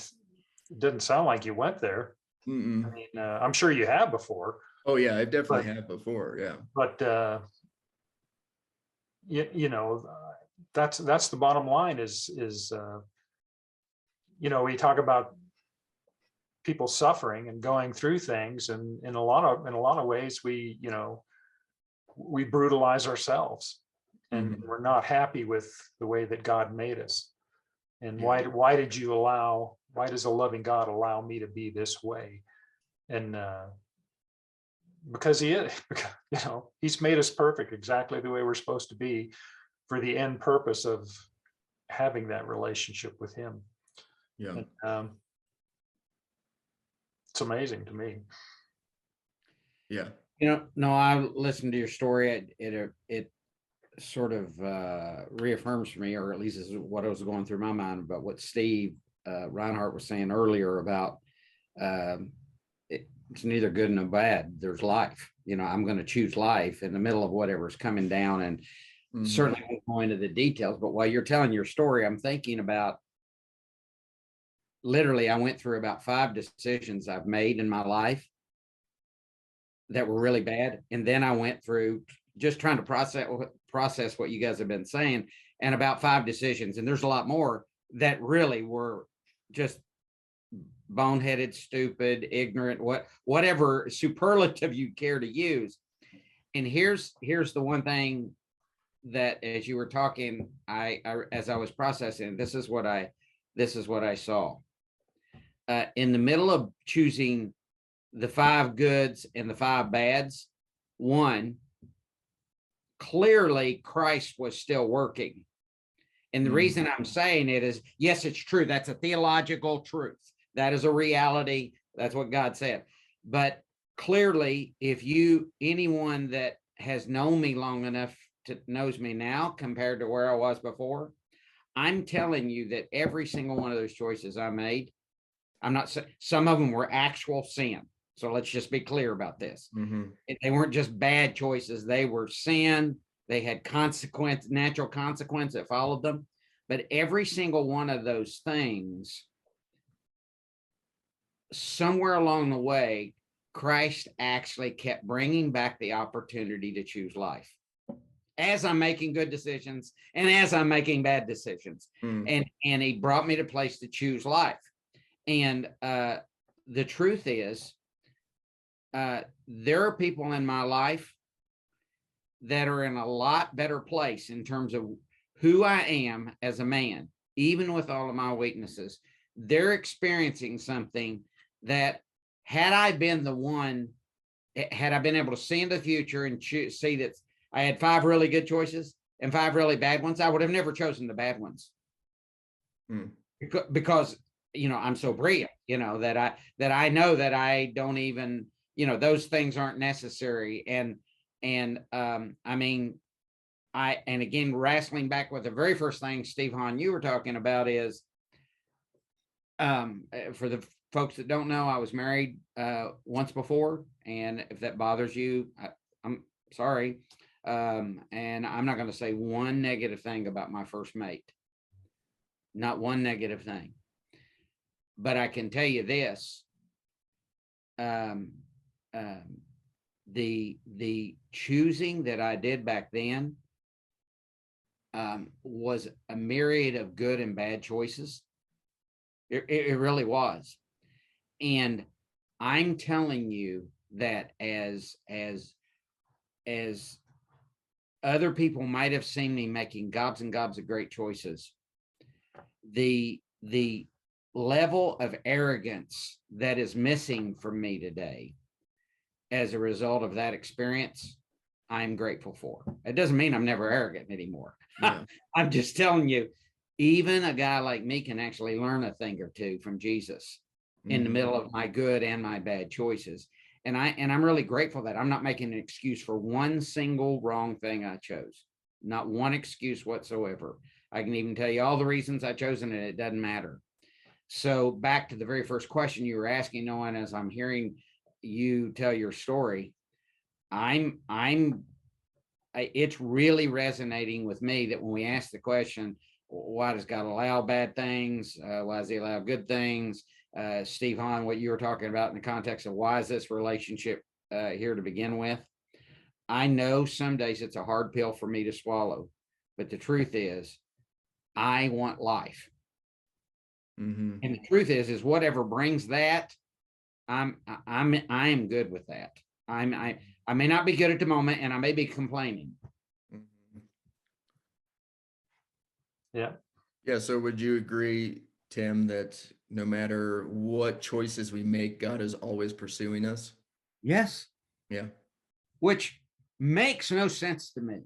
it doesn't sound like you went there. I mean, I'm sure you have before. Oh yeah, I definitely have before. Yeah. But you know, that's the bottom line is you know, we talk about people suffering and going through things, and in a lot of ways we, you know, we brutalize ourselves, and Mhm. we're not happy with the way that God made us. And Yeah. why does a loving God allow me to be this way? And because he is, he's made us perfect exactly the way we're supposed to be, for the end purpose of having that relationship with him. Yeah. And, it's amazing to me. Yeah. No, I listened to your story. It sort of reaffirms for me, or at least is what was going through my mind about what Steve Reinhard was saying earlier about it's neither good nor bad. There's life. I'm going to choose life in the middle of whatever's coming down, and certainly won't go into the details. But while you're telling your story, I'm thinking about, literally, I went through about 5 decisions I've made in my life that were really bad. And then I went through just trying to process what you guys have been saying, and about 5 decisions. And there's a lot more that really were just boneheaded, stupid, ignorant, whatever superlative you care to use. And here's the one thing that, as you were talking, I as I was processing, this is what I saw. In the middle of choosing the 5 goods and the 5 bads, one, clearly Christ was still working. And the reason I'm saying it is, yes, it's true. That's a theological truth. That is a reality. That's what God said. But clearly, anyone that has known me long enough knows me now compared to where I was before, I'm telling you that every single one of those choices I made, I'm not saying some of them were actual sin. So let's just be clear about this. They weren't just bad choices. They were sin. They had natural consequence that followed them. But every single one of those things, somewhere along the way, Christ actually kept bringing back the opportunity to choose life as I'm making good decisions and as I'm making bad decisions. And he brought me to a place to choose life. And the truth is, there are people in my life that are in a lot better place in terms of who I am as a man, even with all of my weaknesses. They're experiencing something that, had I been able to see into the future and see that I had 5 really good choices and 5 really bad ones, I would have never chosen the bad ones. Because I'm so brilliant, that I know that I don't even, those things aren't necessary. And I mean, and again, wrestling back with the very first thing, Steve Hahn, you were talking about is, for the folks that don't know, I was married once before, and if that bothers you, I'm sorry. And I'm not going to say one negative thing about my first mate, not one negative thing. But I can tell you this, the choosing that I did back then was a myriad of good and bad choices. It really was. And I'm telling you that as other people might have seen me making gobs and gobs of great choices, the level of arrogance that is missing from me today as a result of that experience, I'm grateful for. It doesn't mean I'm never arrogant anymore. Yeah. I'm just telling you, even a guy like me can actually learn a thing or two from Jesus in the middle of my good and my bad choices. And I'm really grateful that I'm not making an excuse for one single wrong thing I chose. Not one excuse whatsoever. I can even tell you all the reasons I chose, and it doesn't matter. So back to the very first question you were asking, Noah, as I'm hearing you tell your story, it's really resonating with me that when we ask the question, why does God allow bad things? Why does he allow good things? Steve Hahn, what you were talking about in the context of why is this relationship here to begin with? I know some days it's a hard pill for me to swallow, but the truth is, I want life. And the truth is whatever brings that, I am good with that. I may not be good at the moment, and I may be complaining. Mhm. Yeah. Yeah, so would you agree, Tim, that no matter what choices we make, God is always pursuing us? Yes, Yeah, which makes no sense to me.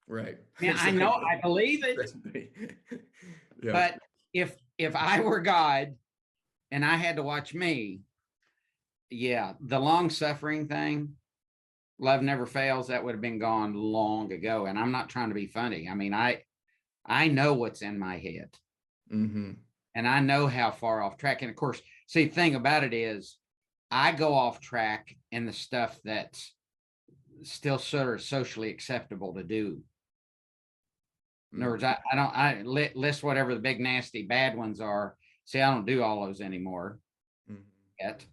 right. Yeah, I know, I believe it, Exactly. Yeah. but if I were God and I had to watch me, yeah, the long suffering thing, love never fails, that would have been gone long ago. And I'm not trying to be funny. I mean, I know what's in my head, Mm-hmm. and I know how far off track. And of course, see, the thing about it is I go off track in the stuff that's still sort of socially acceptable to do. In other words, I list whatever the big nasty bad ones are. See, I don't do all those anymore yet.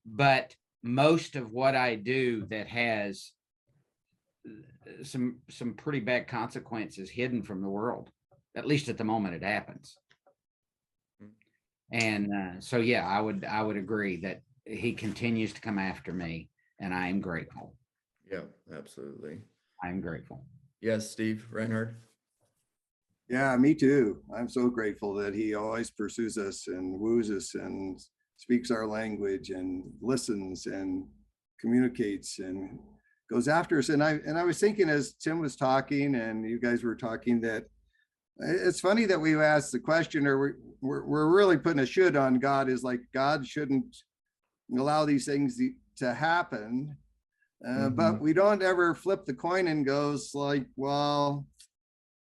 But most of what I do that has some pretty bad consequences hidden from the world, at least at the moment it happens. And so, yeah, I would agree that he continues to come after me, and I am grateful. Yeah, absolutely. I'm grateful. Yes, Steve, Reinhard. Yeah, me too. I'm so grateful that he always pursues us and woos us and speaks our language and listens and communicates and goes after us. And I was thinking as Tim was talking and you guys were talking, that it's funny that we asked the question, or we're really putting a should on God, is like God shouldn't allow these things to happen. But we don't ever flip the coin and goes like, well,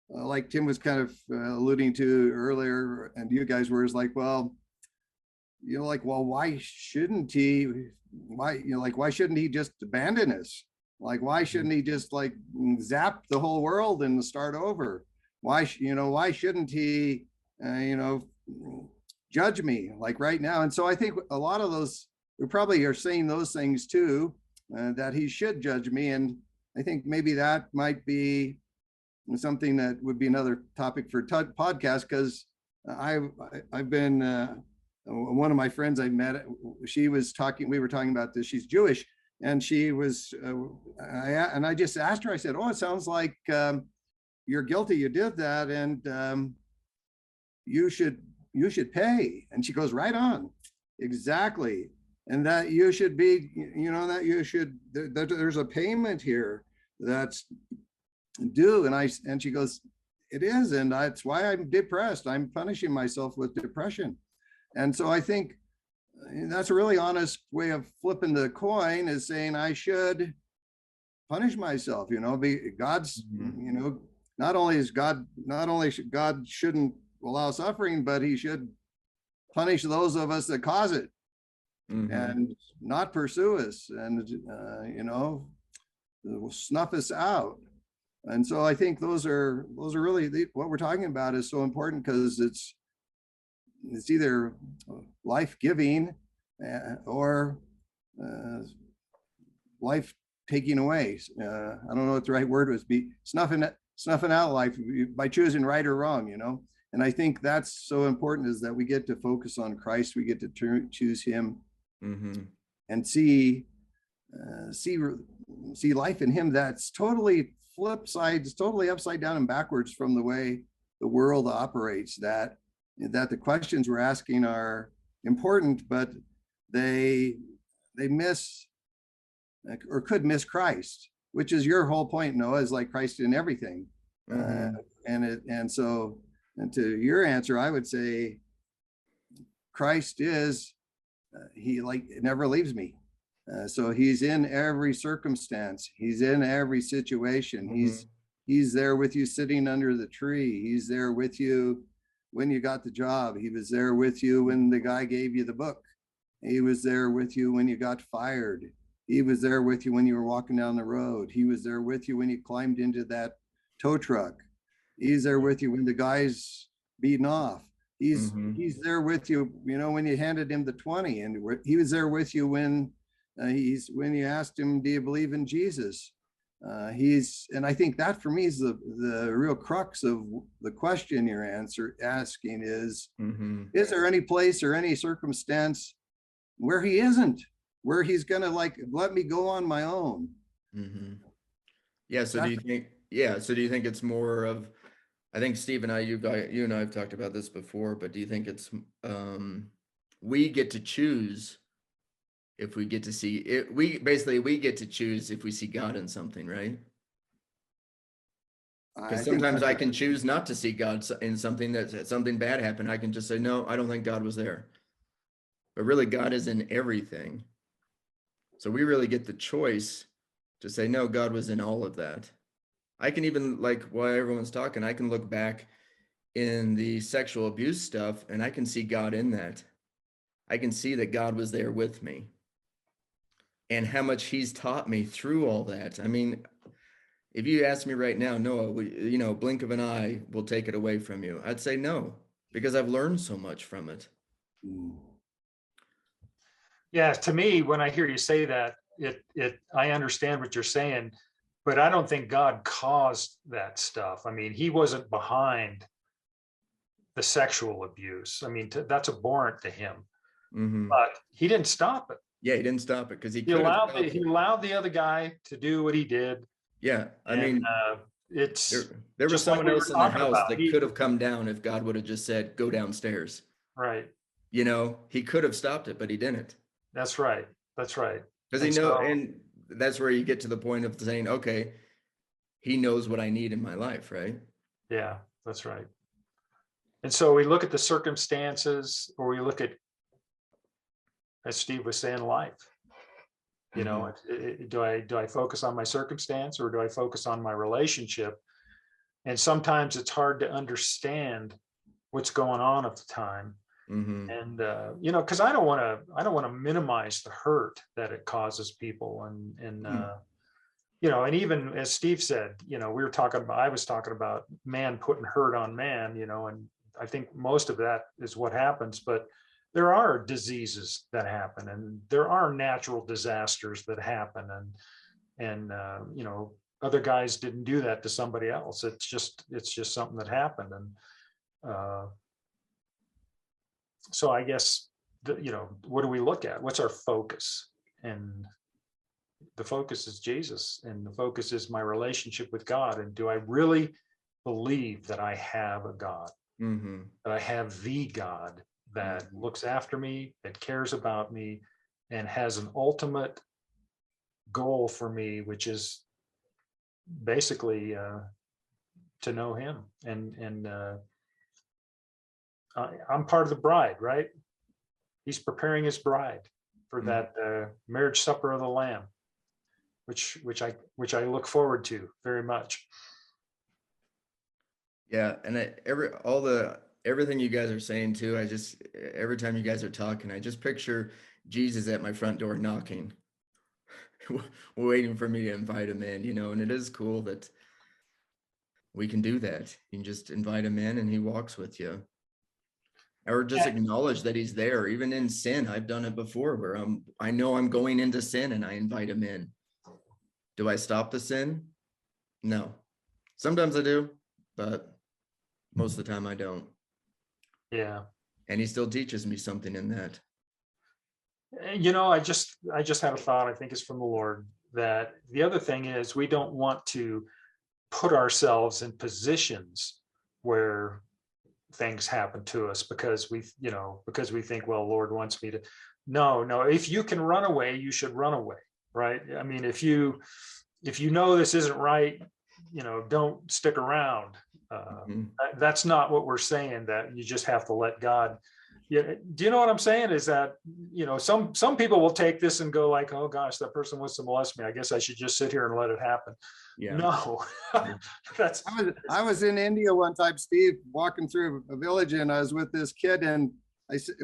like Tim was kind of alluding to earlier, and you guys were, is like, well, you know, like, well, why shouldn't he? Why, you know, like, why shouldn't he just abandon us? Like, why shouldn't he just like zap the whole world and start over? Why, you know, why shouldn't he, you know, judge me like right now? And so I think a lot of those, we probably are saying those things too, that he should judge me. And I think maybe that might be something that would be another topic for podcast, because I've been one of my friends I met, she was talking, we were talking about this, she's Jewish, and she was and I just asked her, I said, oh, it sounds like you're guilty, you did that, and you should pay. And she goes, right on, exactly. And that you should be, you know, that you should, there's a payment here that's due. And she goes, it is, and that's why I'm depressed. I'm punishing myself with depression. And so I think that's a really honest way of flipping the coin, is saying I should punish myself, you know, God's, you know, not only should God shouldn't allow suffering, but he should punish those of us that cause it, and not pursue us, and you know, snuff us out. And so I think those are really what we're talking about is so important, because it's either life-giving or life taking away. I don't know what the right word was, be snuffing out life by choosing right or wrong, you know. And I think that's so important, is that we get to focus on Christ, we get to choose him, and see life in him that's totally flip sides, totally upside down and backwards from the way the world operates. That the questions we're asking are important, but they miss, or could miss, Christ, which is your whole point, Noah, is like Christ in everything. And to your answer, I would say Christ is, he like never leaves me. So he's in every circumstance. He's in every situation. He's there with you sitting under the tree. He's there with you when you got the job. He was there with you when the guy gave you the book. He was there with you when you got fired. He was there with you when you were walking down the road. He was there with you when you climbed into that tow truck. He's there with you when the guy's beaten off. He's there with you, you know, when you handed him the 20, and he was there with you when you asked him, do you believe in Jesus? And I think that for me is the real crux of the question you're asking is there any place or any circumstance where he isn't? where he's gonna like let me go on my own. Mhm. Yeah. So do you think? Yeah. So do you think it's more of? I think Steve and I, you and I have talked about this before, but do you think it's we get to choose if we get to see it? We get to choose if we see God in something, right? Because sometimes I can choose not to see God in something that something bad happened. I can just say, no, I don't think God was there. But really, God is in everything. So we really get the choice to say, no, God was in all of that. I can even, like, while everyone's talking, I can look back in the sexual abuse stuff and I can see God in that. I can see that God was there with me and how much he's taught me through all that. I mean, if you ask me right now, Noah, blink of an eye will take it away from you. I'd say no, because I've learned so much from it. Yeah, to me, when I hear you say that, I understand what you're saying, but I don't think God caused that stuff. I mean, he wasn't behind the sexual abuse. I mean, that's abhorrent to him, but he didn't stop it. Yeah, he didn't stop it because he allowed the other guy to do what he did. Yeah, I mean, it's there was someone else in the house that could have come down if God would have just said, go downstairs. Right. He could have stopped it, but he didn't. That's right. That's right. Because and that's where you get to the point of saying, okay, he knows what I need in my life, right? Yeah, that's right. And so we look at the circumstances, or we look at, as Steve was saying, life. Do I focus on my circumstance, or do I focus on my relationship? And sometimes it's hard to understand what's going on at the time. And because I don't want to minimize the hurt that it causes people, and even as Steve said, I was talking about man putting hurt on man, and I think most of that is what happens. But there are diseases that happen, and there are natural disasters that happen, and other guys didn't do that to somebody else. It's just something that happened. And so I guess, what do we look at? What's our focus? And the focus is Jesus, and the focus is my relationship with God. And do I really believe that I have a God, that I have the God that looks after me, that cares about me, and has an ultimate goal for me, which is basically to know him. And I'm part of the bride, right? He's preparing his bride for that marriage supper of the Lamb, which I look forward to very much. Yeah, and everything you guys are saying too, every time you guys are talking, I just picture Jesus at my front door knocking, waiting for me to invite him in, and it is cool that we can do that. You can just invite him in and he walks with you. Or just acknowledge that he's there, even in sin. I've done it before where I know I'm going into sin and I invite him in. Do I stop the sin? No. Sometimes I do, but most of the time I don't. Yeah. And he still teaches me something in that. I just had a thought, I think it's from the Lord, that the other thing is we don't want to put ourselves in positions where things happen to us because we think, well, Lord wants me to. No, if you can run away, you should run away, right? I mean, if you know this isn't right, don't stick around. That's not what we're saying, that you just have to let God. Do you know what I'm saying? Is that, some people will take this and go like, oh gosh, that person wants to molest me, I guess I should just sit here and let it happen. Yeah. No. I was in India one time, Steve, walking through a village, and I was with this kid, and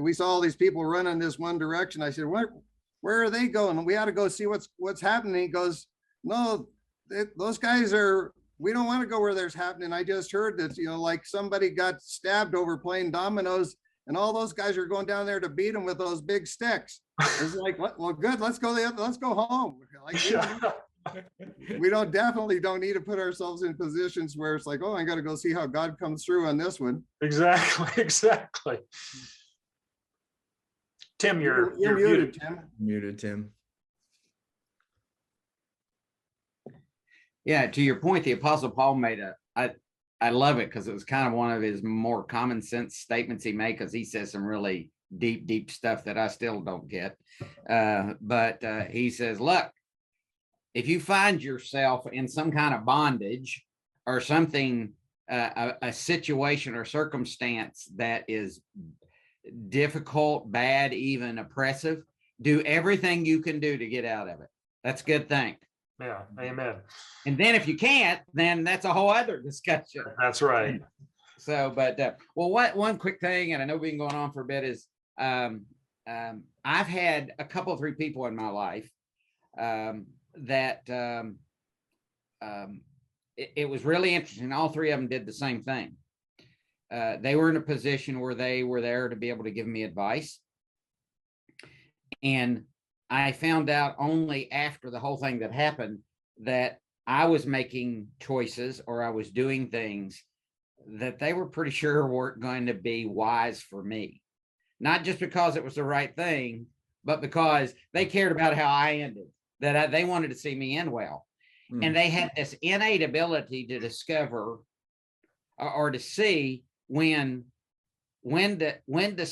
we saw all these people running this one direction. I said, where are they going? We ought to go see what's happening. He goes, no, those guys we don't want to go where there's happening. I just heard that, like somebody got stabbed over playing dominoes, and all those guys are going down there to beat them with those big sticks. It's like, well, good, let's go home. We definitely don't need to put ourselves in positions where it's like, oh, I got to go see how God comes through on this one. Exactly. Tim, You're you're muted, muted. Tim. Muted, Tim. Yeah, to your point, the Apostle Paul made I love it because it was kind of one of his more common sense statements he made, because he says some really deep stuff that I still don't get. But he says, look, if you find yourself in some kind of bondage or something, a situation or circumstance that is difficult, bad, even oppressive, do everything you can do to get out of it. That's a good thing. Yeah, amen. And then if you can't, then that's a whole other discussion. That's right. So, but well, one quick thing, and I know we've been going on for a bit, is I've had a couple, 3 people in my life that it was really interesting. All 3 of them did the same thing. They were in a position where they were there to be able to give me advice. And I found out only after the whole thing that happened that I was making choices, or I was doing things that they were pretty sure weren't going to be wise for me. Not just because it was the right thing, but because they cared about how I ended, that they wanted to see me end well. And they had this innate ability to discover or to see when to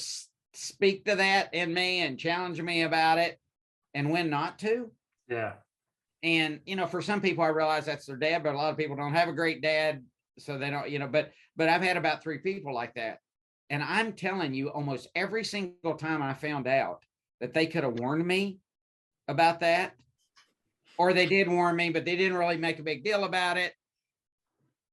speak to that in me and challenge me about it, and when not to. Yeah. And, for some people, I realize that's their dad, but a lot of people don't have a great dad. So they don't, but I've had about 3 people like that. And I'm telling you, almost every single time I found out that they could have warned me about that, or they did warn me, but they didn't really make a big deal about it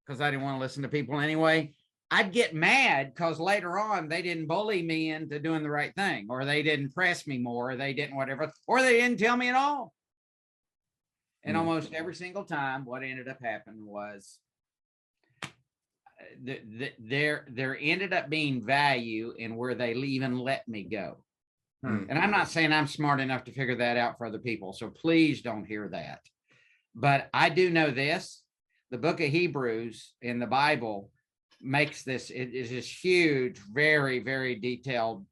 because I didn't want to listen to people anyway, I'd get mad because later on they didn't bully me into doing the right thing, or they didn't press me more, or they didn't whatever, or they didn't tell me at all. And almost every single time, what ended up happening was there ended up being value in where they even let me go. And I'm not saying I'm smart enough to figure that out for other people, so please don't hear that. But I do know this: the book of Hebrews in the Bible makes this, it is this huge, very, very detailed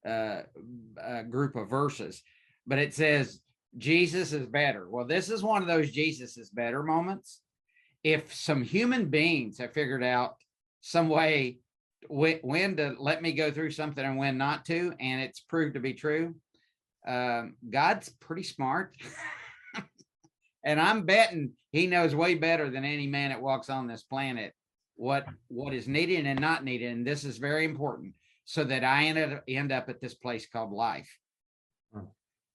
group of verses, but it says Jesus is better. Well, this is one of those Jesus is better moments. If some human beings have figured out some way when to let me go through something and when not to, and it's proved to be true, God's pretty smart. And I'm betting he knows way better than any man that walks on this planet what is needed and not needed. And this is very important, so that I end up at this place called life.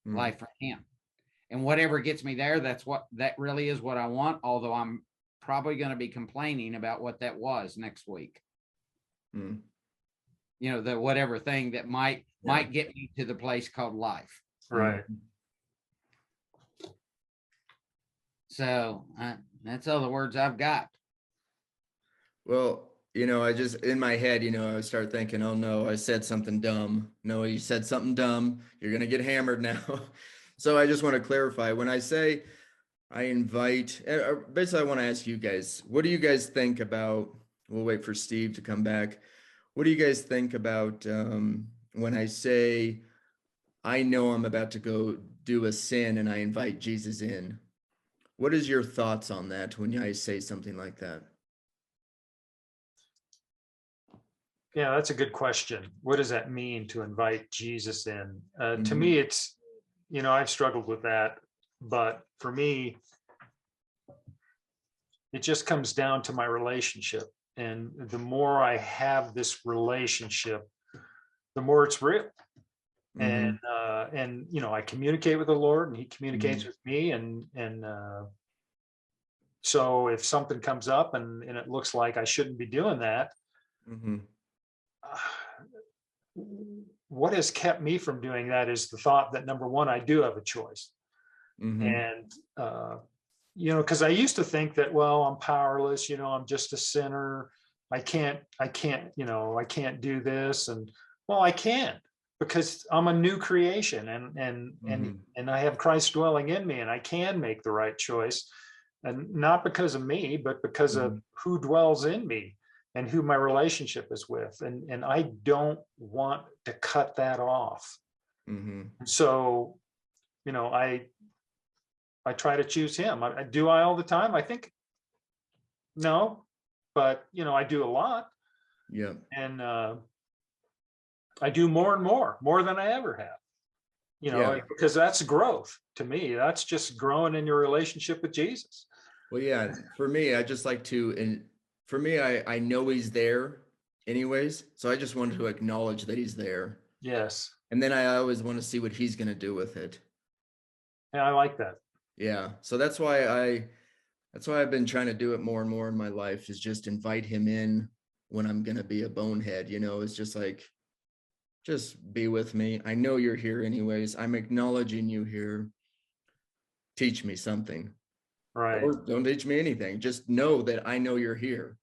Life for him. And whatever gets me there, that really is what I want, although I'm probably going to be complaining about what that was next week. The whatever thing that might get me to the place called life. Right. So that's all the words I've got. Well, I just, in my head, I start thinking, oh no, I said something dumb. No, you said something dumb. You're going to get hammered now. So I just want to clarify, when I say I invite, basically I want to ask you guys, what do you guys think about, we'll wait for Steve to come back. What do you guys think about when I say, I know I'm about to go do a sin and I invite Jesus in? What is your thoughts on that when I say something like that? Yeah, that's a good question. What does that mean to invite Jesus in? To me, it's, I've struggled with that, but for me, it just comes down to my relationship. And the more I have this relationship, the more it's real. And I communicate with the Lord, and he communicates with me. And so if something comes up and it looks like I shouldn't be doing that, what has kept me from doing that is the thought that, number one, I do have a choice. And, because I used to think that, well, I'm powerless, I'm just a sinner. I can't do this. And well, I can, because I'm a new creation, and I have Christ dwelling in me, and I can make the right choice. And not because of me, but because of who dwells in me and who my relationship is with. And I don't want to cut that off. Mhm. So, I try to choose him. Do I all the time? I think no, but I do a lot, Yeah. and I do more and more than I ever have. Yeah. Because that's growth to me. That's just growing in your relationship with Jesus. Well, yeah, for me, I just like to, and for me, I know he's there anyways. So I just wanted to acknowledge that he's there. Yes. And then I always want to see what he's going to do with it. And I like that. Yeah. So that's why I've been trying to do it more and more in my life, is just invite him in when I'm going to be a bonehead, it's just like, just be with me. I know you're here anyways. I'm acknowledging you here. Teach me something. Right. Or don't teach me anything. Just know that I know you're here.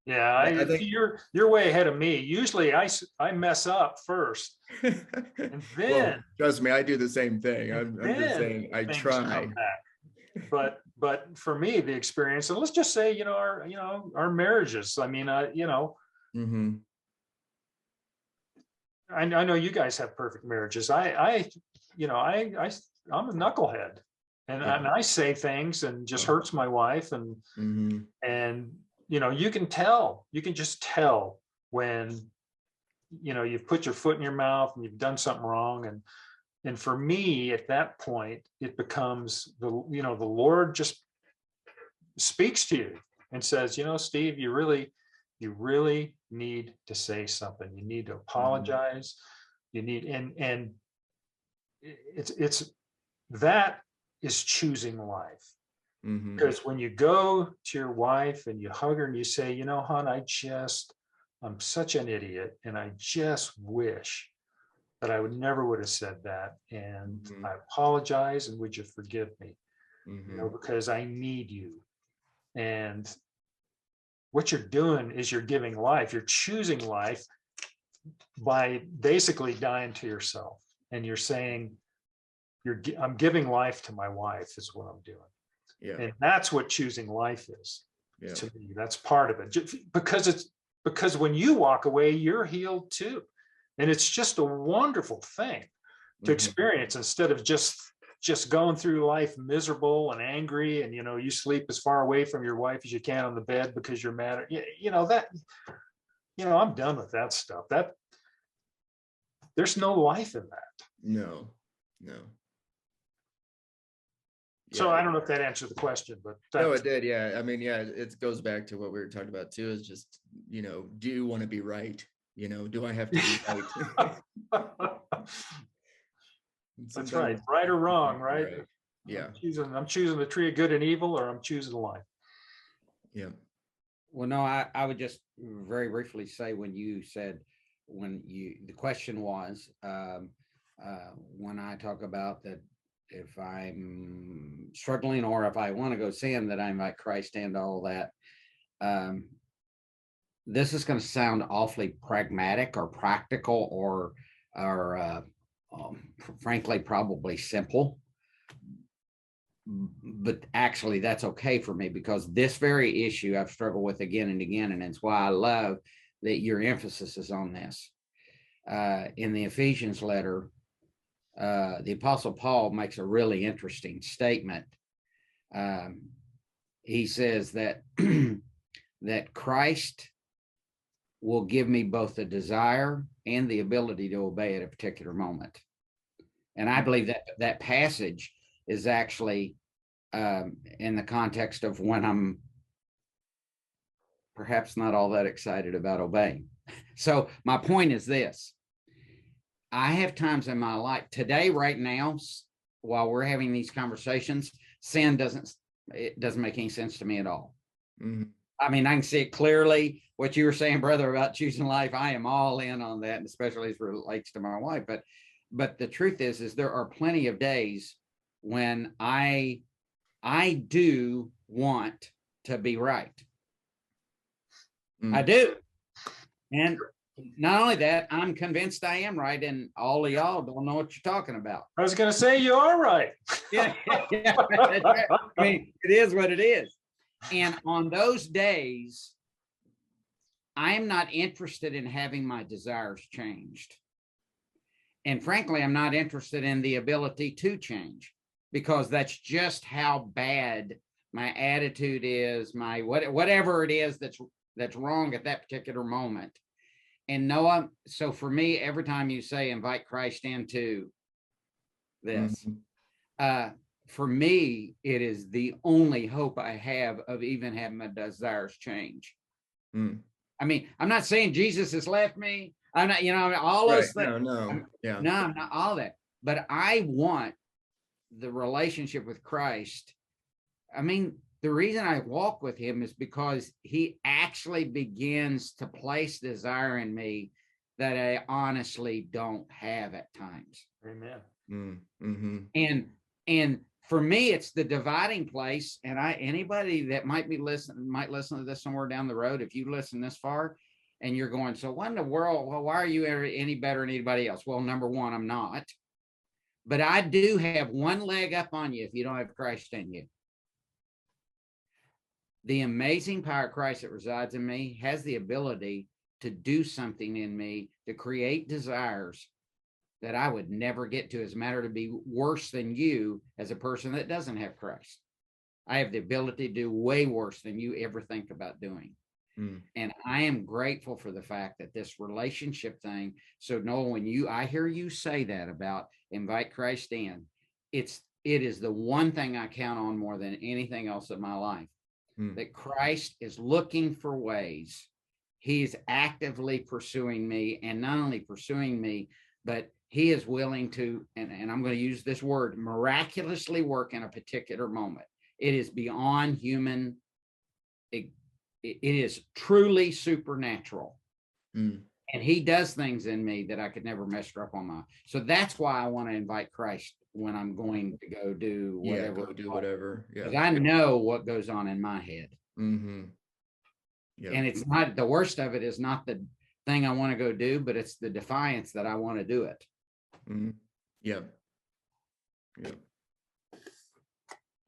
Yeah. I think You're way ahead of me. Usually I mess up first, and well, then trust me, I do the same thing. I'm just then saying I things try. come back. But for me, the experience, and let's just say, our marriages. I mean, Mm-hmm. I know you guys have perfect marriages. I'm a knucklehead, and Yeah. I say things and just Oh. hurts my wife, and Mm-hmm. you can just tell when you've put your foot in your mouth and you've done something wrong, and for me at that point it becomes the Lord just speaks to you and says, Steve, you really need to say something. You need to apologize. You need, and it's that is choosing life. Mm-hmm. Because when you go to your wife and you hug her and you say, hon, I'm such an idiot, and I just wish that I would have said that, and I apologize, and would you forgive me? Because I need you. And what you're doing is you're giving life. You're choosing life by basically dying to yourself, and you're saying, I'm giving life to my wife is what I'm doing. Yeah. And that's what choosing life is. Yeah. To me, that's part of it, because when you walk away, you're healed too. And it's just a wonderful thing to experience, instead of just going through life miserable and angry, and you sleep as far away from your wife as you can on the bed because you're mad at I'm done with that stuff. That there's no life in that. No. So Yeah. I don't know if that answered the question, but No, it did. Yeah. I mean, yeah, it goes back to what we were talking about too, is just, do you want to be right? Do I have to be right? That's right. Right or wrong, right? Yeah. I'm choosing the tree of good and evil, or I'm choosing life. Yeah. Well, no, I would just very briefly say, the question was, when I talk about that, if I'm struggling or if I want to go sin, that I invite Christ into all that. This is going to sound awfully pragmatic or practical or frankly, probably simple. But actually, that's okay for me, because this very issue I've struggled with again and again. And it's why I love that your emphasis is on this. In the Ephesians letter, the Apostle Paul makes a really interesting statement. He says that that Christ will give me both the desire and the ability to obey at a particular moment. And I believe that passage is actually in the context of when I'm perhaps not all that excited about obeying. So my point is this: I have times in my life today, right now, while we're having these conversations, sin doesn't make any sense to me at all. I mean, I can see it clearly. What you were saying, brother, about choosing life, I am all in on that, and especially as it relates to my wife. But the truth is there are plenty of days when I do want to be right. I do. And not only that, I'm convinced I am right, and all of y'all don't know what you're talking about. I was going to say you are right. Yeah. I mean, it is what it is. And on those days, I am not interested in having my desires changed. And frankly, I'm not interested in the ability to change, because that's just how bad my attitude is, my whatever it is that's wrong at that particular moment. And Noah, so for me, every time you say invite Christ into this, for me, it is the only hope I have of even having my desires change. I mean, I'm not saying Jesus has left me. I'm not, all those things. No, I'm not all that. But I want the relationship with Christ. I mean, the reason I walk with him is because he actually begins to place desire in me that I honestly don't have at times. Amen. And for me, it's the dividing place. And anybody that might listen to this somewhere down the road, if you listen this far and you're going, so what in the world? Well, why are you ever any better than anybody else? Well, number one, I'm not. But I do have one leg up on you if you don't have Christ in you. The amazing power of Christ that resides in me has the ability to do something in me, to create desires that I would never get to. As a matter to be worse than you as a person that doesn't have Christ. I have the ability to do way worse than you ever think about doing. And I am grateful for the fact that this relationship thing. So Noah, when I hear you say that about invite Christ in, it is the one thing I count on more than anything else in my life. That Christ is looking for ways. He's actively pursuing me, and not only pursuing me, but he is willing to, and I'm going to use this word, miraculously work in a particular moment. It is beyond human. It is truly supernatural. And he does things in me that I could never measure up on my. So that's why I want to invite Christ when I'm going to go do whatever. Go do whatever. Because I know what goes on in my head. And it's not, the worst of it is not the thing I want to go do, but it's the defiance that I want to do it.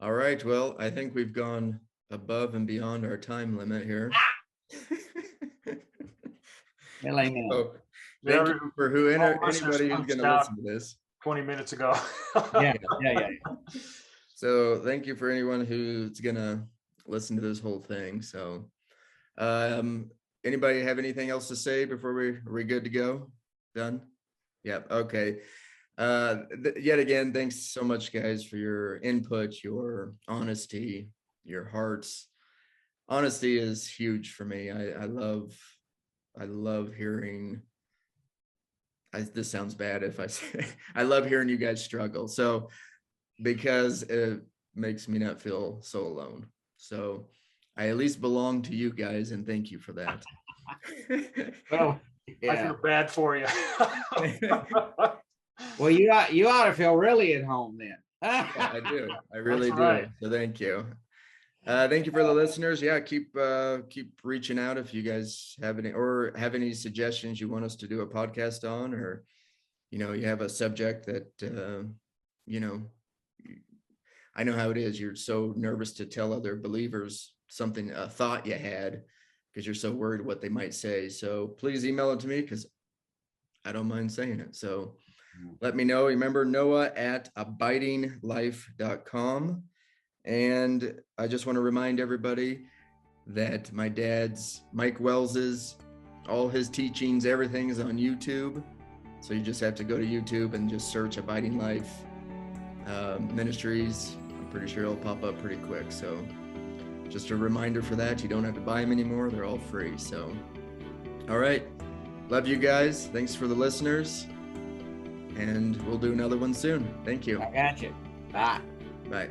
All right. Well, I think we've gone above and beyond our time limit here. Thank you for anybody who's going to listen to this. 20 minutes ago. Yeah. So thank you for anyone who's going to listen to this whole thing. So anybody have anything else to say before are we good to go? Done? Yeah. Okay. Yet again, thanks so much, guys, for your input, your honesty, your hearts. Honesty is huge for me. I love hearing. This sounds bad if I say I love hearing you guys struggle. So because it makes me not feel so alone. So I at least belong to you guys, and thank you for that. Well, I feel bad for you. Well, you ought to feel really at home then. I do. I really do. Right. So thank you. Thank you for the listeners. Yeah, keep reaching out if you guys have any suggestions you want us to do a podcast on, or you have a subject that I know how it is. You're so nervous to tell other believers a thought you had, because you're so worried what they might say. So please email it to me, because I don't mind saying it. So let me know. Remember, noah@abidinglife.com. And I just want to remind everybody that my dad's, Mike Wells's, all his teachings, everything is on YouTube. So you just have to go to YouTube and just search Abiding Life Ministries. I'm pretty sure it'll pop up pretty quick. So just a reminder for that. You don't have to buy them anymore. They're all free. So, all right. Love you guys. Thanks for the listeners. And we'll do another one soon. Thank you. I got you. Bye. Bye.